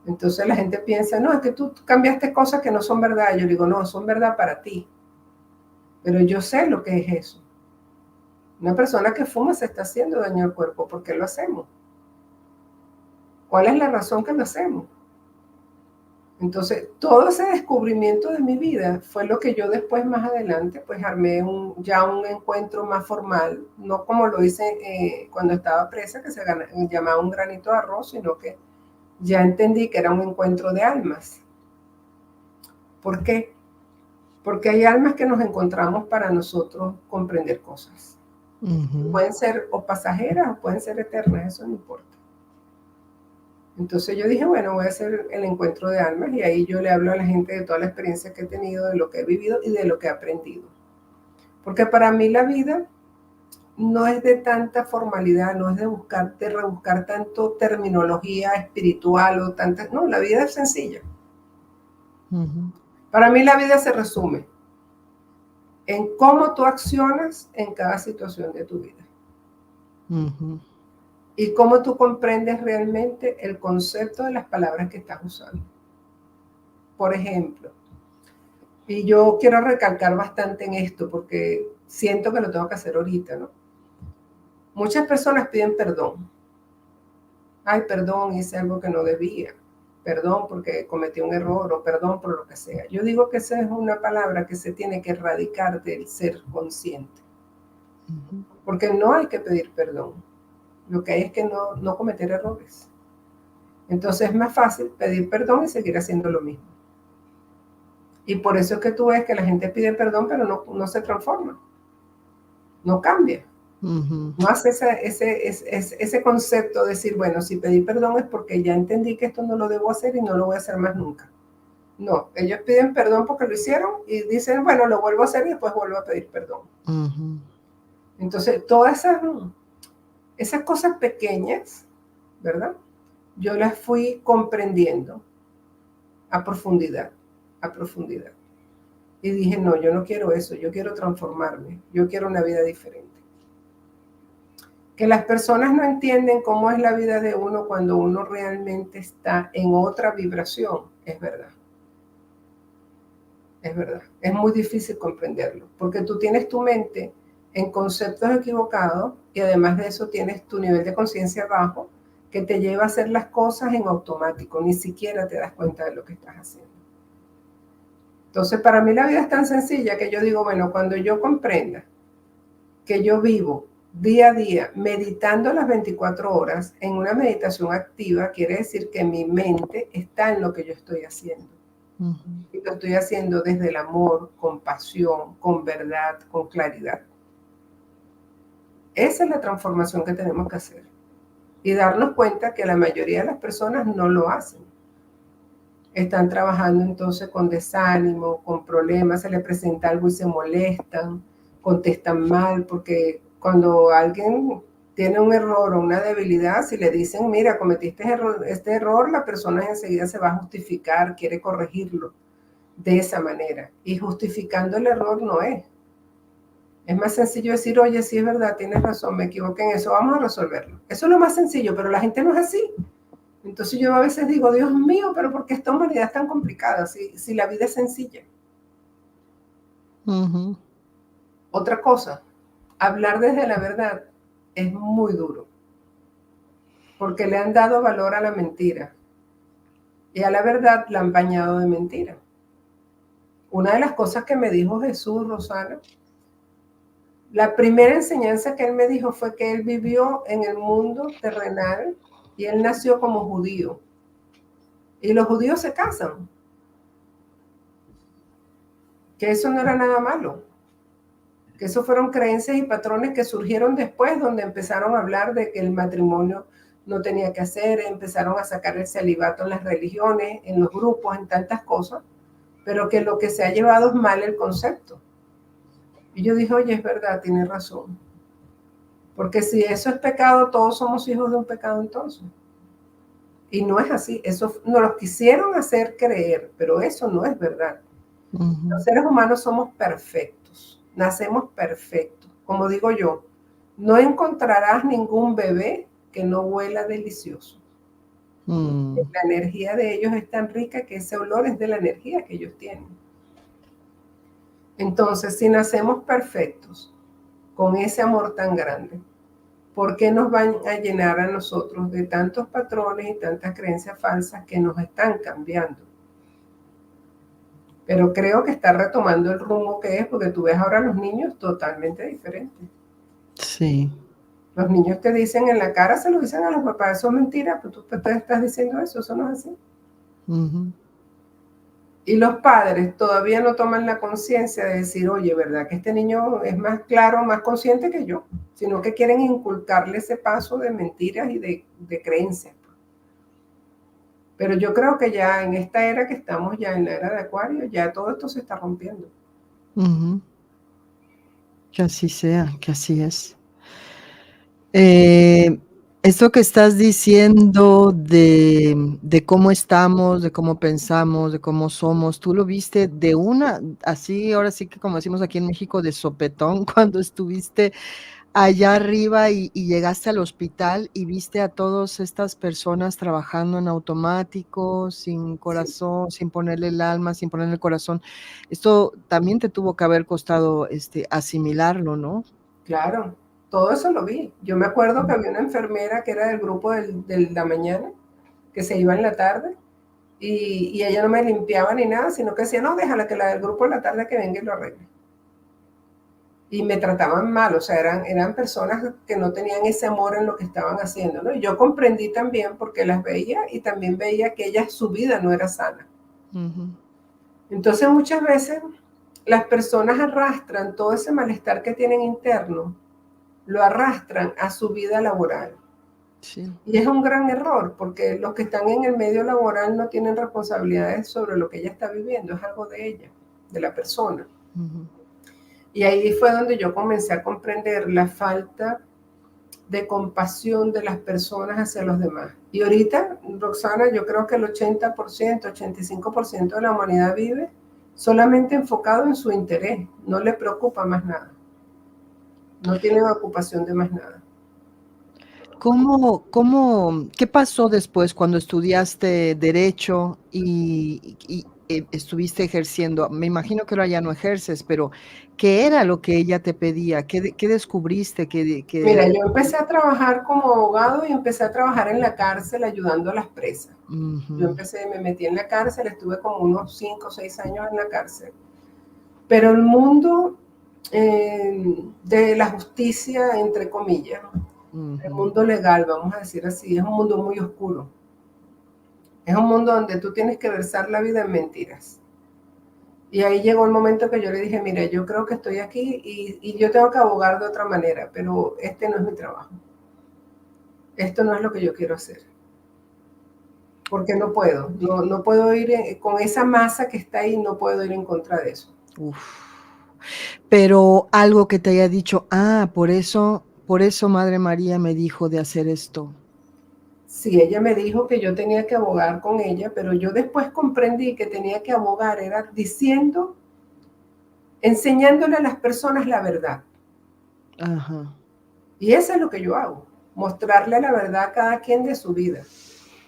Entonces la gente piensa, no, es que tú cambiaste cosas que no son verdad. Yo digo, no, son verdad para ti. Pero yo sé lo que es eso. Una persona que fuma se está haciendo daño al cuerpo. ¿Por qué lo hacemos? ¿Cuál es la razón que lo hacemos? Entonces, todo ese descubrimiento de mi vida fue lo que yo después, más adelante, pues armé ya un encuentro más formal, no como lo hice cuando estaba presa, que se llamaba un granito de arroz, sino que ya entendí que era un encuentro de almas. ¿Por qué? Porque hay almas que nos encontramos para nosotros comprender cosas. Ujú. Pueden ser o pasajeras o pueden ser eternas, eso no importa. Entonces yo dije, bueno, voy a hacer el encuentro de almas y ahí yo le hablo a la gente de toda la experiencia que he tenido, de lo que he vivido y de lo que he aprendido. Porque para mí la vida no es de tanta formalidad, no es de rebuscar tanto terminología espiritual o tanta... No, la vida es sencilla. Ujú. Para mí la vida se resume en cómo tú accionas en cada situación de tu vida. Ujú. Y cómo tú comprendes realmente el concepto de las palabras que estás usando. Por ejemplo, y yo quiero recalcar bastante en esto porque siento que lo tengo que hacer ahorita, ¿no? Muchas personas piden perdón. Ay, perdón, hice algo que no debía. Perdón porque cometí un error o perdón por lo que sea. Yo digo que esa es una palabra que se tiene que erradicar del ser consciente. Ujú. Porque no hay que pedir perdón. Lo que hay es que no cometer errores. Entonces es más fácil pedir perdón y seguir haciendo lo mismo. Y por eso es que tú ves que la gente pide perdón, pero no se transforma, no cambia. Ujú. No hace ese concepto de decir, bueno, si pedí perdón es porque ya entendí que esto no lo debo hacer y no lo voy a hacer más nunca. No, ellos piden perdón porque lo hicieron y dicen, bueno, lo vuelvo a hacer y después vuelvo a pedir perdón. Ujú. Entonces, todas esas cosas pequeñas, ¿verdad? Yo las fui comprendiendo a profundidad, a profundidad. Y dije, no, yo no quiero eso, yo quiero transformarme, yo quiero una vida diferente. Que las personas no entienden cómo es la vida de uno cuando uno realmente está en otra vibración, es verdad. Es verdad. Es muy difícil comprenderlo, porque tú tienes tu mente en conceptos equivocados y además de eso tienes tu nivel de conciencia bajo que te lleva a hacer las cosas en automático, ni siquiera te das cuenta de lo que estás haciendo. Entonces, para mí la vida es tan sencilla que yo digo, bueno, cuando yo comprenda que yo vivo día a día meditando las 24 horas en una meditación activa, quiere decir que mi mente está en lo que yo estoy haciendo. Ujú. Y lo estoy haciendo desde el amor, con pasión, con verdad, con claridad. Esa es la transformación que tenemos que hacer. Y darnos cuenta que la mayoría de las personas no lo hacen. Están trabajando entonces con desánimo, con problemas, se les presenta algo y se molestan, contestan mal, porque cuando alguien tiene un error o una debilidad, si le dicen, mira, cometiste este error, la persona enseguida se va a justificar, quiere corregirlo de esa manera. Y justificando el error no es. Es más sencillo decir, oye, sí es verdad, tienes razón, me equivoqué en eso, vamos a resolverlo. Eso es lo más sencillo, pero la gente no es así. Entonces yo a veces digo, Dios mío, pero ¿por qué esta humanidad es tan complicada si la vida es sencilla? Ujú. Otra cosa, hablar desde la verdad es muy duro, porque le han dado valor a la mentira y a la verdad la han bañado de mentira. Una de las cosas que me dijo Jesús, Rosana, la primera enseñanza que él me dijo fue que él vivió en el mundo terrenal y él nació como judío. Y los judíos se casan, que eso no era nada malo, que eso fueron creencias y patrones que surgieron después, donde empezaron a hablar de que el matrimonio no tenía que hacer, empezaron a sacar el celibato en las religiones, en los grupos, en tantas cosas, pero que lo que se ha llevado es mal el concepto. Y yo dije, oye, es verdad, tiene razón. Porque si eso es pecado, todos somos hijos de un pecado entonces. Y no es así, eso nos lo quisieron hacer creer, pero eso no es verdad. Los seres humanos somos perfectos, nacemos perfectos. Como digo yo, no encontrarás ningún bebé que no huela delicioso. La energía de ellos es tan rica que ese olor es de la energía que ellos tienen. Entonces, si nacemos perfectos, con ese amor tan grande, ¿por qué nos van a llenar a nosotros de tantos patrones y tantas creencias falsas que nos están cambiando? Pero creo que está retomando el rumbo que es, porque tú ves ahora a los niños totalmente diferentes. Sí. Los niños te dicen en la cara, se lo dicen a los papás, eso es mentira, pero tú te estás diciendo eso no es así. Y los padres todavía no toman la conciencia de decir, oye, ¿verdad que este niño es más claro, más consciente que yo? Sino que quieren inculcarle ese paso de mentiras y de creencias. Pero yo creo que ya en esta era que estamos, ya en la era de Acuario, ya todo esto se está rompiendo. Que así sea, que así es. Esto que estás diciendo de cómo estamos, de cómo pensamos, de cómo somos, tú lo viste de una, así, ahora sí que como decimos aquí en México, de sopetón, cuando estuviste allá arriba y llegaste al hospital y viste a todas estas personas trabajando en automático, sin Sí, corazón, sin ponerle el alma, sin ponerle el corazón. Esto también te tuvo que haber costado asimilarlo, ¿no? claro, todo eso lo vi. Yo me acuerdo que había una enfermera que era del grupo de la mañana, que se iba en la tarde, y ella no me limpiaba ni nada, sino que decía, no, déjala que la del grupo de la tarde que venga y lo arregle. Y me trataban mal, o sea, eran personas que no tenían ese amor en lo que estaban haciendo, ¿no? Y yo comprendí también porque las veía y también veía que ellas, su vida no era sana. Entonces muchas veces las personas arrastran todo ese malestar que tienen interno, lo arrastran a su vida laboral. Sí. Y es un gran error, porque los que están en el medio laboral no tienen responsabilidades sobre lo que ella está viviendo, es algo de ella, de la persona. Y ahí fue donde yo comencé a comprender la falta de compasión de las personas hacia los demás. Y ahorita, Roxana, yo creo que el 80%, 85% de la humanidad vive solamente enfocado en su interés, no le preocupa más nada, no tienen ocupación de más nada. ¿Qué pasó después cuando estudiaste derecho y estuviste ejerciendo? Me imagino que ahora ya no ejerces, pero ¿qué era lo que ella te pedía? ¿Qué descubriste? Mira, yo empecé a trabajar como abogado y empecé a trabajar en la cárcel ayudando a las presas. Yo me metí en la cárcel, estuve como unos 5 o 6 años en la cárcel. Pero el mundo de la justicia, entre comillas, el mundo legal, vamos a decir así, es un mundo muy oscuro. Es un mundo donde tú tienes que versar la vida en mentiras. Y ahí llegó el momento que yo le dije, mira, yo creo que estoy aquí y yo tengo que abogar de otra manera, pero este no es mi trabajo. Esto no es lo que yo quiero hacer. Porque no puedo, no puedo ir con esa masa que está ahí, no puedo ir en contra de eso. Pero algo que te haya dicho, por por eso Madre María me dijo de hacer esto. Sí, ella me dijo que yo tenía que abogar con ella, pero yo después comprendí que tenía que abogar, era diciendo, enseñándole a las personas la verdad. Ajá. Y eso es lo que yo hago, mostrarle la verdad a cada quien de su vida.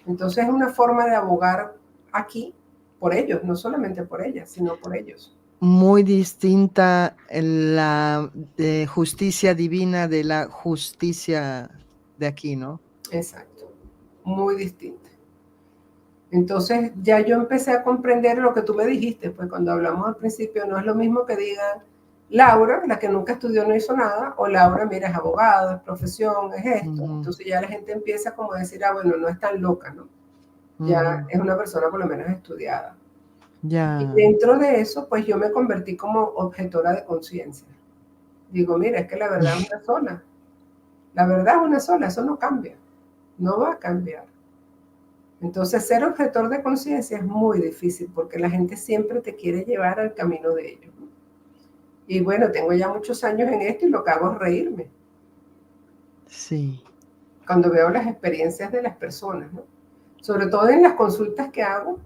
Entonces es una forma de abogar aquí por ellos, no solamente por ellas, sino por ellos. Muy distinta la justicia divina de la justicia de aquí, ¿no? Exacto, muy distinta. Entonces ya yo empecé a comprender lo que tú me dijiste, pues cuando hablamos al principio, no es lo mismo que digan Laura, la que nunca estudió no hizo nada, o Laura, mira, es abogado, es profesión, es esto. Entonces ya la gente empieza como a decir, ah, bueno, no es tan loca, ¿no? Ya es una persona por lo menos estudiada. Y Ya. dentro de eso, pues yo me convertí como objetora de conciencia. Digo, mira, es que la verdad es una sola. La verdad es una sola, eso no cambia. No va a cambiar. Entonces, ser objetor de conciencia es muy difícil porque la gente siempre te quiere llevar al camino de ellos. Y bueno, tengo ya muchos años en esto y lo que hago es reírme Sí. cuando veo las experiencias de las personas, ¿no? Sobre todo en las consultas que hago,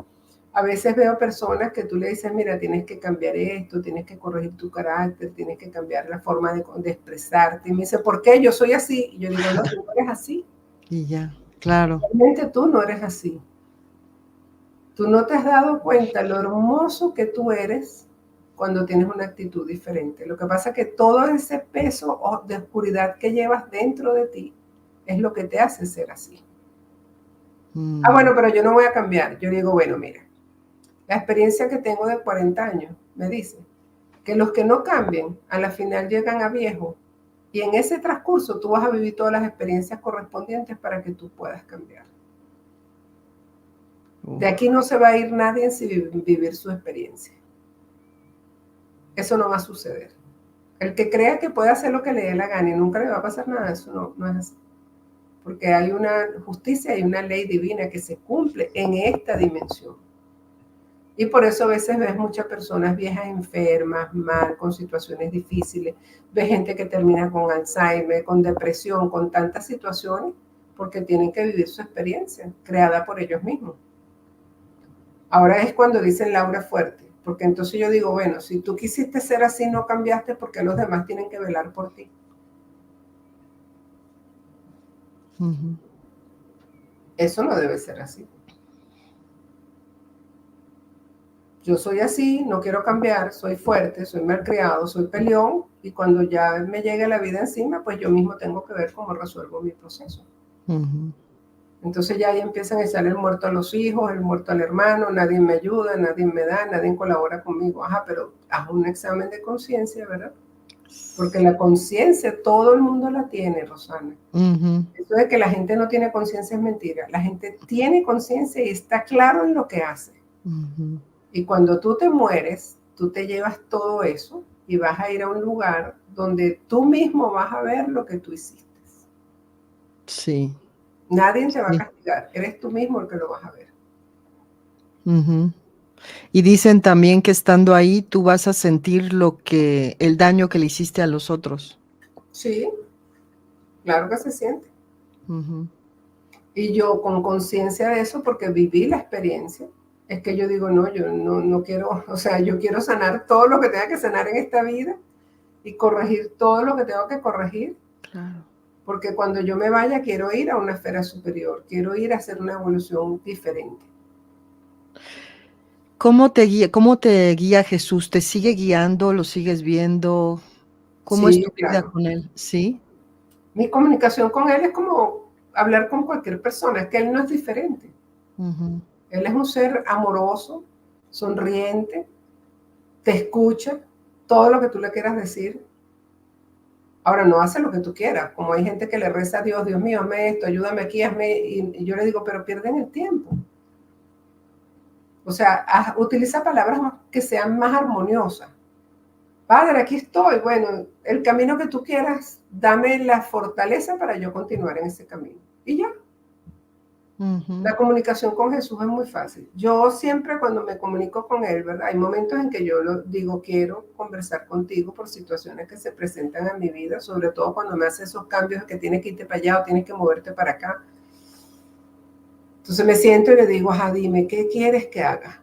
a veces veo personas que tú le dices, mira, tienes que cambiar esto, tienes que corregir tu carácter, tienes que cambiar la forma de expresarte. Y me dice, ¿por qué yo soy así? Y yo digo, no, tú no eres así. Y ya, claro. Realmente tú no eres así. Tú no te has dado cuenta lo hermoso que tú eres cuando tienes una actitud diferente. Lo que pasa es que todo ese peso de oscuridad que llevas dentro de ti es lo que te hace ser así. Ah, bueno, pero yo no voy a cambiar. Yo digo, bueno, mira, la experiencia que tengo de 40 años me dice que los que no cambien a la final llegan a viejo y en ese transcurso tú vas a vivir todas las experiencias correspondientes para que tú puedas cambiar. De aquí no se va a ir nadie sin vivir su experiencia. Eso no va a suceder. El que crea que puede hacer lo que le dé la gana y nunca le va a pasar nada, eso no es así. Porque hay una justicia y una ley divina que se cumple en esta dimensión. Y por eso a veces ves muchas personas viejas enfermas, mal, con situaciones difíciles. Ves gente que termina con Alzheimer, con depresión, con tantas situaciones, porque tienen que vivir su experiencia, creada por ellos mismos. Ahora es cuando dicen Laura fuerte, porque entonces yo digo, bueno, si tú quisiste ser así, no cambiaste, porque los demás tienen que velar por ti. Eso no debe ser así. Yo soy así, no quiero cambiar, soy fuerte, soy malcriado, soy peleón, y cuando ya me llegue la vida encima, pues yo mismo tengo que ver cómo resuelvo mi proceso. Entonces ya ahí empiezan a echar el muerto a los hijos, el muerto al hermano, nadie me ayuda, nadie me da, nadie colabora conmigo. Ajá, pero haz un examen de conciencia, ¿verdad? Porque la conciencia todo el mundo la tiene, Rosana. Eso de que la gente no tiene conciencia es mentira. La gente tiene conciencia y está claro en lo que hace. Y cuando tú te mueres, tú te llevas todo eso y vas a ir a un lugar donde tú mismo vas a ver lo que tú hiciste. Sí. Nadie te va a castigar, eres tú mismo el que lo vas a ver. Y dicen también que estando ahí tú vas a sentir el daño que le hiciste a los otros. Sí, claro que se siente. Y yo con conciencia de eso, porque viví la experiencia, es que yo digo, no, yo no quiero, o sea, yo quiero sanar todo lo que tenga que sanar en esta vida y corregir todo lo que tengo que corregir. Claro. Porque cuando yo me vaya quiero ir a una esfera superior, quiero ir a hacer una evolución diferente. ¿Cómo te guía Jesús? ¿Te sigue guiando? ¿Lo sigues viendo? ¿Cómo es Sí, tu vida claro. con él? ¿Sí? Mi comunicación con él es como hablar con cualquier persona, es que él no es diferente. Él es un ser amoroso, sonriente, te escucha todo lo que tú le quieras decir. Ahora no hace lo que tú quieras, como hay gente que le reza a Dios, Dios mío, hazme esto, ayúdame aquí, hazme, y yo le digo, pero pierden el tiempo. O sea, utiliza palabras que sean más armoniosas. Padre, aquí estoy. Bueno, el camino que tú quieras, dame la fortaleza para yo continuar en ese camino. Y ya. La comunicación con Jesús es muy fácil. Yo siempre cuando me comunico con Él, ¿verdad? Hay momentos en que yo lo digo, quiero conversar contigo por situaciones que se presentan en mi vida, sobre todo cuando me hace esos cambios de que tienes que irte para allá o tienes que moverte para acá. Entonces me siento y le digo, ajá, dime, ¿qué quieres que haga?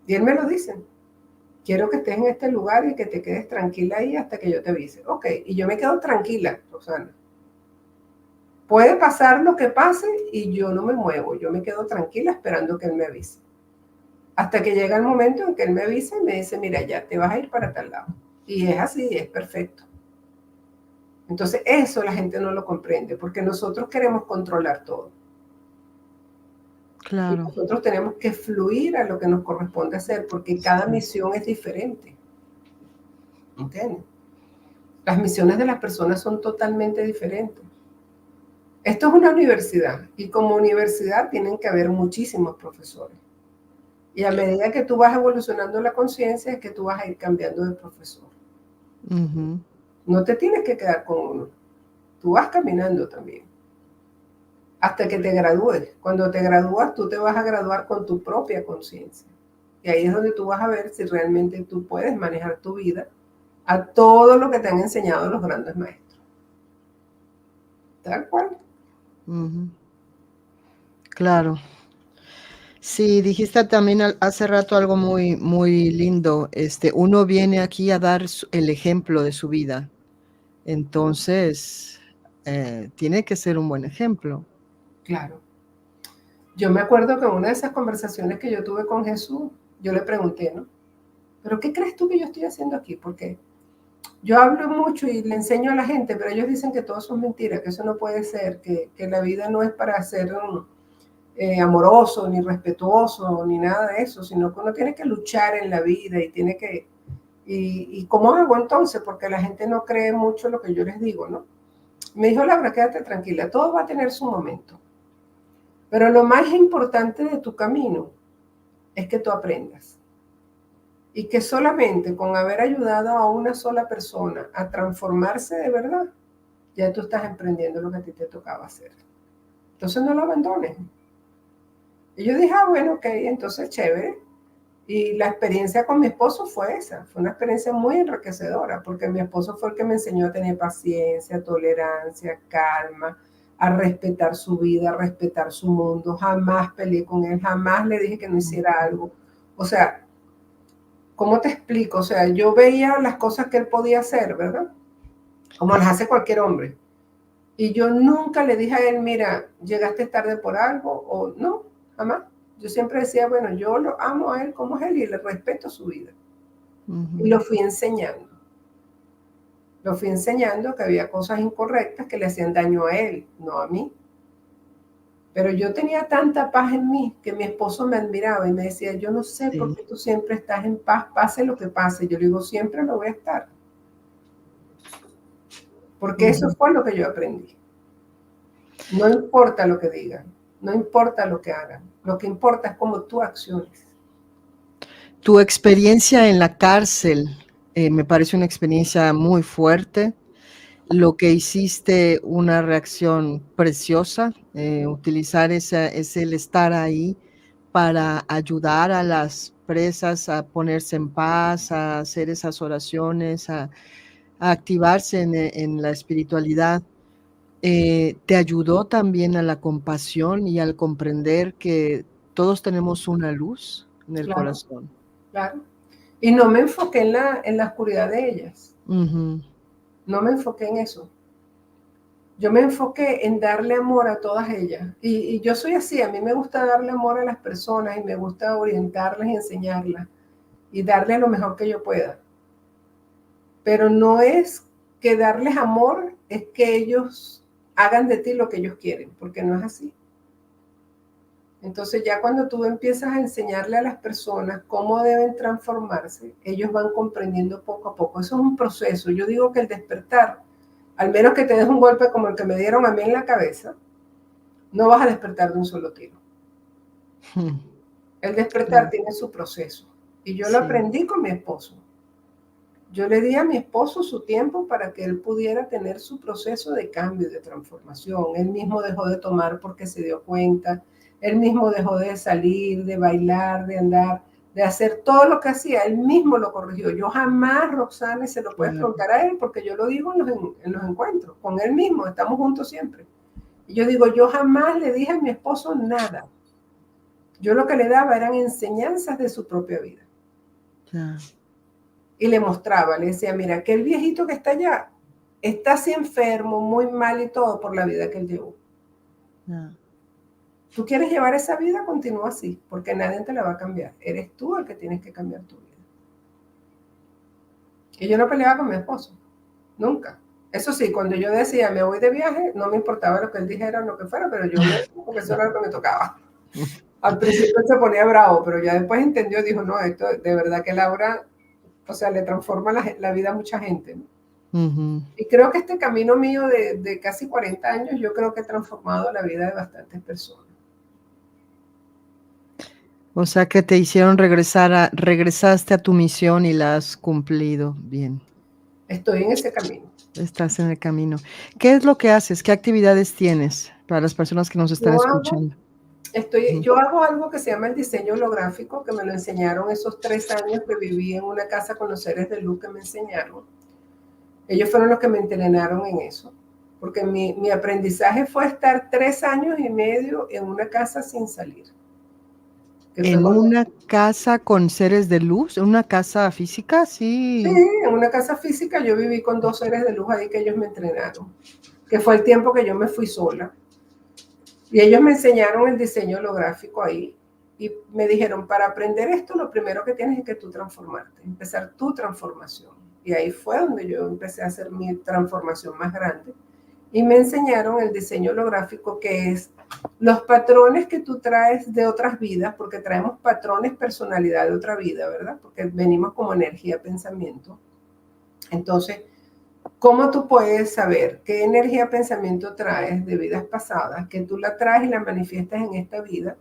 Y Él me lo dice. Quiero que estés en este lugar y que te quedes tranquila ahí hasta que yo te avise. Ok, y yo me quedo tranquila, Rosana. Puede pasar lo que pase y yo no me muevo, yo me quedo tranquila esperando que Él me avise. Hasta que llega el momento en que Él me avisa y me dice, mira, ya te vas a ir para tal lado. Y es así, es perfecto. Entonces eso la gente no lo comprende porque nosotros queremos controlar todo. Y Claro. nosotros tenemos que fluir a lo que nos corresponde hacer porque cada Sí. misión es diferente. ¿Entiendes? Las misiones de las personas son totalmente diferentes. Esto es una universidad y como universidad tienen que haber muchísimos profesores. Y a medida que tú vas evolucionando la conciencia es que tú vas a ir cambiando de profesor. No te tienes que quedar con uno. Tú vas caminando también. Hasta que te gradúes. Cuando te gradúas, tú te vas a graduar con tu propia conciencia. Y ahí es donde tú vas a ver si realmente tú puedes manejar tu vida a todo lo que te han enseñado los grandes maestros. Tal cual. Claro. Sí, dijiste también hace rato algo muy, muy lindo. Uno viene aquí a dar el ejemplo de su vida. Entonces, tiene que ser un buen ejemplo. Claro. Yo me acuerdo que en una de esas conversaciones que yo tuve con Jesús, yo le pregunté, ¿no? ¿Pero qué crees tú que yo estoy haciendo aquí? Porque yo hablo mucho y le enseño a la gente, pero ellos dicen que todo eso es mentira, que eso no puede ser, que la vida no es para ser amoroso, ni respetuoso, ni nada de eso, sino que uno tiene que luchar en la vida y tiene que... ¿Y cómo hago entonces? Porque la gente no cree mucho lo que yo les digo, ¿no? Me dijo, Laura, quédate tranquila, todo va a tener su momento. Pero lo más importante de tu camino es que tú aprendas. Y que solamente con haber ayudado a una sola persona a transformarse de verdad, ya tú estás emprendiendo lo que a ti te tocaba hacer. Entonces no lo abandones. Y yo dije, bueno, ok, entonces chévere. Y la experiencia con mi esposo fue esa, fue una experiencia muy enriquecedora, porque mi esposo fue el que me enseñó a tener paciencia, tolerancia, calma, a respetar su vida, a respetar su mundo. Jamás peleé con él, jamás le dije que no hiciera algo. O sea, ¿cómo te explico? O sea, yo veía las cosas que él podía hacer, ¿verdad? Como las hace cualquier hombre. Y yo nunca le dije a él, mira, llegaste tarde por algo, o no, jamás. Yo siempre decía, bueno, yo lo amo a él como es él y le respeto su vida. Y lo fui enseñando. Lo fui enseñando que había cosas incorrectas que le hacían daño a él, no a mí. Pero yo tenía tanta paz en mí que mi esposo me admiraba y me decía, yo no sé por Sí. qué tú siempre estás en paz, pase lo que pase. Yo le digo, siempre lo voy a estar. Porque eso fue lo que yo aprendí. No importa lo que digan, no importa lo que hagan, lo que importa es cómo tú acciones. Tu experiencia en la cárcel me parece una experiencia muy fuerte. Lo que hiciste, una reacción preciosa, utilizar el estar ahí para ayudar a las presas a ponerse en paz, a hacer esas oraciones, a activarse en la espiritualidad. Te ayudó también a la compasión y al comprender que todos tenemos una luz en el Claro, corazón. claro. Y no me enfoqué en la oscuridad de ellas, Ujú. no me enfoqué en eso. Yo me enfoqué en darle amor a todas ellas. Y yo soy así, a mí me gusta darle amor a las personas y me gusta orientarlas y enseñarlas y darle lo mejor que yo pueda. Pero no es que darles amor, es que ellos hagan de ti lo que ellos quieren, porque no es así. Entonces ya cuando tú empiezas a enseñarle a las personas cómo deben transformarse, ellos van comprendiendo poco a poco. Eso es un proceso. Yo digo que el despertar, al menos que te des un golpe como el que me dieron a mí en la cabeza, no vas a despertar de un solo tiro. El despertar Claro, tiene su proceso. Y yo lo sí. aprendí con mi esposo. Yo le di a mi esposo su tiempo para que él pudiera tener su proceso de cambio y de transformación. Él mismo dejó de tomar porque se dio cuenta. Él mismo dejó de salir, de bailar, de andar, de hacer todo lo que hacía. Él mismo lo corrigió. Yo jamás, Roxana, se lo puede preguntar a él, porque yo lo digo en los encuentros, con él mismo, estamos juntos siempre. Y yo digo, yo jamás le dije a mi esposo nada. Yo lo que le daba eran enseñanzas de su propia vida. Ya. Y le mostraba, le decía, mira, aquel viejito que está allá está así enfermo, muy mal y todo por la vida que él llevó. Ya. Tú quieres llevar esa vida, continúa así, porque nadie te la va a cambiar. Eres tú el que tienes que cambiar tu vida. Y yo no peleaba con mi esposo, nunca. Eso sí, cuando yo decía, me voy de viaje, no me importaba lo que él dijera o lo que fuera, pero yo me porque eso era lo que me tocaba. Al principio él se ponía bravo, pero ya después entendió, dijo, no, esto de verdad que Laura, o sea, le transforma la vida a mucha gente, ¿no? Y creo que este camino mío de casi 40 años, yo creo que he transformado la vida de bastantes personas. O sea que te hicieron regresaste a tu misión y la has cumplido bien. Estoy en ese camino. Estás en el camino. ¿Qué es lo que haces? ¿Qué actividades tienes para las personas que nos están escuchando? Yo hago algo que se llama el diseño holográfico, que me lo enseñaron esos 3 años que viví en una casa con los seres de luz que me enseñaron. Ellos fueron los que me entrenaron en eso, porque mi aprendizaje fue estar 3 años y medio en una casa sin salir. ¿En una casa con seres de luz? ¿En una casa física? Sí, Sí. en una casa física yo viví con 2 seres de luz ahí que ellos me entrenaron, que fue el tiempo que yo me fui sola. Y ellos me enseñaron el diseño holográfico ahí y me dijeron, para aprender esto, lo primero que tienes es que tú transformarte, empezar tu transformación. Y ahí fue donde yo empecé a hacer mi transformación más grande. Y me enseñaron el diseño holográfico, que es los patrones que tú traes de otras vidas, porque traemos patrones, personalidad de otra vida, ¿verdad? Porque venimos como energía, pensamiento. Entonces, ¿cómo tú puedes saber qué energía, pensamiento traes de vidas pasadas, que tú la traes y la manifiestas en esta vida?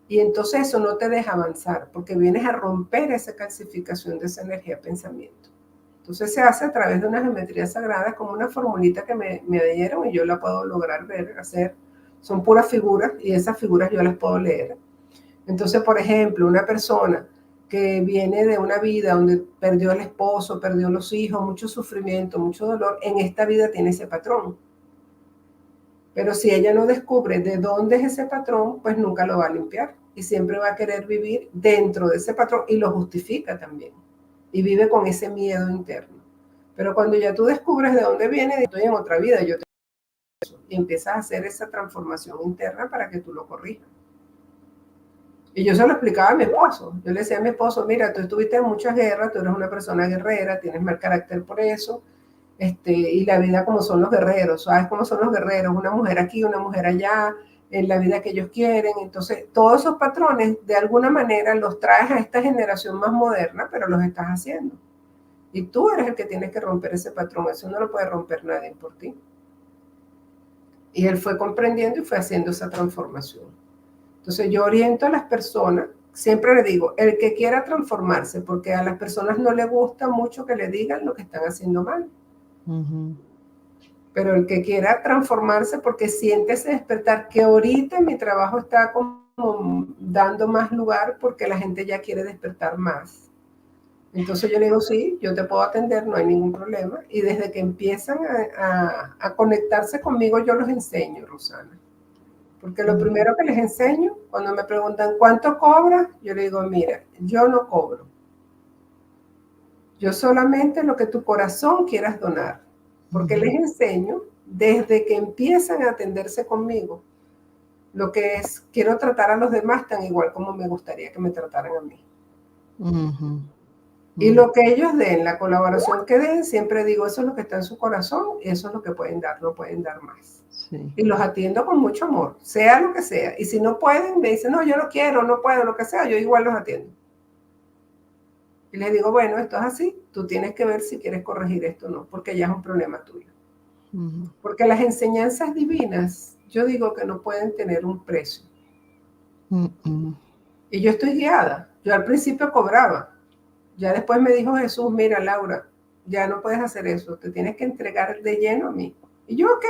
Y entonces eso no te deja avanzar, porque vienes a romper esa calcificación de esa energía, pensamiento. Entonces se hace a través de una geometría sagrada, como una formulita que me dieron y yo la puedo lograr ver, hacer. Son puras figuras y esas figuras yo las puedo leer. Entonces, por ejemplo, una persona que viene de una vida donde perdió el esposo, perdió los hijos, mucho sufrimiento, mucho dolor, en esta vida tiene ese patrón. Pero si ella no descubre de dónde es ese patrón, pues nunca lo va a limpiar y siempre va a querer vivir dentro de ese patrón y lo justifica también. Y vive con ese miedo interno. Pero cuando ya tú descubres de dónde viene, estoy en otra vida, yo te y empiezas a hacer esa transformación interna para que tú lo corrijas. Y yo se lo explicaba a mi esposo. Yo le decía a mi esposo, mira, tú estuviste en muchas guerras, tú eres una persona guerrera, tienes mal carácter por eso, y la vida como son los guerreros, ¿sabes cómo son los guerreros? Una mujer aquí, una mujer allá, en la vida que ellos quieren. Entonces, todos esos patrones, de alguna manera, los traes a esta generación más moderna, pero los estás haciendo. Y tú eres el que tienes que romper ese patrón, eso no lo puede romper nadie por ti. Y él fue comprendiendo y fue haciendo esa transformación. Entonces yo oriento a las personas, siempre le digo, el que quiera transformarse, porque a las personas no les gusta mucho que le digan lo que están haciendo mal. Pero el que quiera transformarse, porque siente ese despertar, que ahorita mi trabajo está como dando más lugar porque la gente ya quiere despertar más. Entonces yo le digo, sí, yo te puedo atender, no hay ningún problema. Y desde que empiezan a conectarse conmigo, yo los enseño, Rosana. Porque lo primero que les enseño, cuando me preguntan cuánto cobras, yo le digo, mira, yo no cobro. Yo solamente lo que tu corazón quieras donar. Porque les enseño desde que empiezan a atenderse conmigo, lo que es, quiero tratar a los demás tan igual como me gustaría que me trataran a mí. Y lo que ellos den, la colaboración que den, siempre digo, eso es lo que está en su corazón y eso es lo que pueden dar, no pueden dar más. Sí. Y los atiendo con mucho amor, sea lo que sea. Y si no pueden, me dicen, no, yo no quiero, no puedo, lo que sea, yo igual los atiendo. Y les digo, bueno, esto es así, tú tienes que ver si quieres corregir esto o no, porque ya es un problema tuyo. Porque las enseñanzas divinas, yo digo que no pueden tener un precio. Y yo estoy guiada. Yo al principio cobraba. Ya después me dijo Jesús, mira, Laura, ya no puedes hacer eso, te tienes que entregar de lleno a mí. Y yo, ok,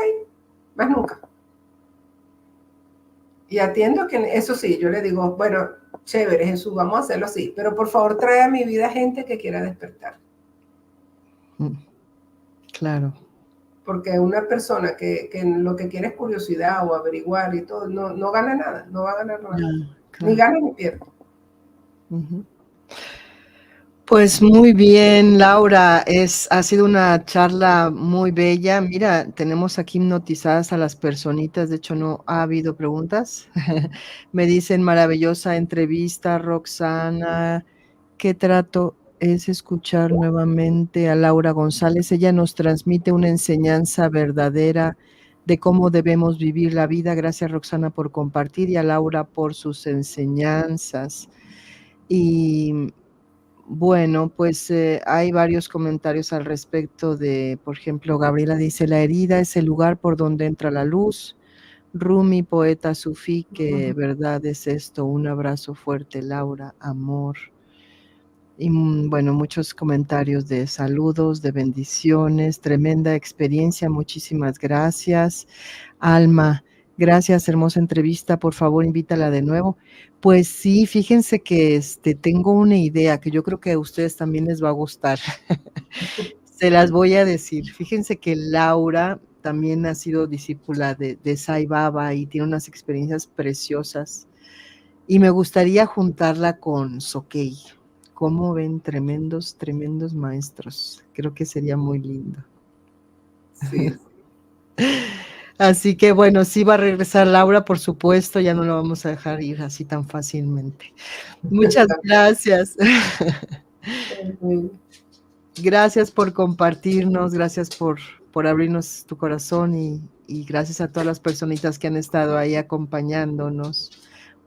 más nunca. Y atiendo que, eso sí, yo le digo, bueno, chévere, Jesús, vamos a hacerlo así, pero por favor trae a mi vida gente que quiera despertar. Claro. Porque una persona que lo que quiere es curiosidad o averiguar y todo, no gana nada, no va a ganar nada. Claro. Ni gana ni pierde. Pues muy bien, Laura, ha sido una charla muy bella. Mira, tenemos aquí hipnotizadas a las personitas, de hecho no ha habido preguntas. Me dicen maravillosa entrevista, Roxana. Qué trato es escuchar nuevamente a Laura González. Ella nos transmite una enseñanza verdadera de cómo debemos vivir la vida. Gracias, Roxana, por compartir y a Laura por sus enseñanzas. Y bueno, pues hay varios comentarios al respecto de, por ejemplo, Gabriela dice, la herida es el lugar por donde entra la luz. Rumi, poeta sufí, que verdad es esto. Un abrazo fuerte, Laura, amor. Y bueno, muchos comentarios de saludos, de bendiciones, tremenda experiencia, muchísimas gracias. Alma, gracias, hermosa entrevista, por favor invítala de nuevo. Pues sí, fíjense que tengo una idea que yo creo que a ustedes también les va a gustar. Se las voy a decir. Fíjense que Laura también ha sido discípula de Sai Baba y tiene unas experiencias preciosas. Y me gustaría juntarla con Sokei. ¿Cómo ven? Tremendos, tremendos maestros. Creo que sería muy lindo. Sí. Así que bueno, sí va a regresar Laura, por supuesto, ya no la vamos a dejar ir así tan fácilmente. Muchas gracias. Gracias por compartirnos, gracias por abrirnos tu corazón y gracias a todas las personitas que han estado ahí acompañándonos.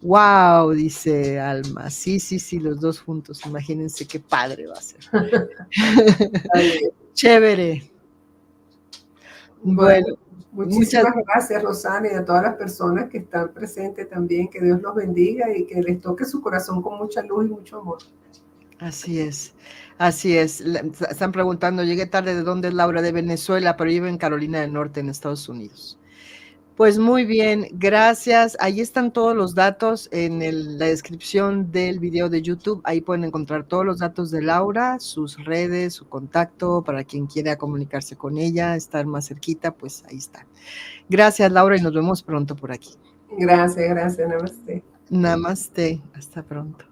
Wow, dice Alma. Sí, los dos juntos. Imagínense qué padre va a ser. Chévere. Bueno, muchísimas gracias, Rosana, y a todas las personas que están presentes también. Que Dios los bendiga y que les toque su corazón con mucha luz y mucho amor. Así es, así es. Están preguntando, llegué tarde, ¿de dónde es Laura? De Venezuela, pero vive en Carolina del Norte, en Estados Unidos. Pues muy bien, gracias. Ahí están todos los datos en la descripción del video de YouTube. Ahí pueden encontrar todos los datos de Laura, sus redes, su contacto, para quien quiera comunicarse con ella, estar más cerquita, pues ahí está. Gracias, Laura, y nos vemos pronto por aquí. Gracias, namaste. Namaste, hasta pronto.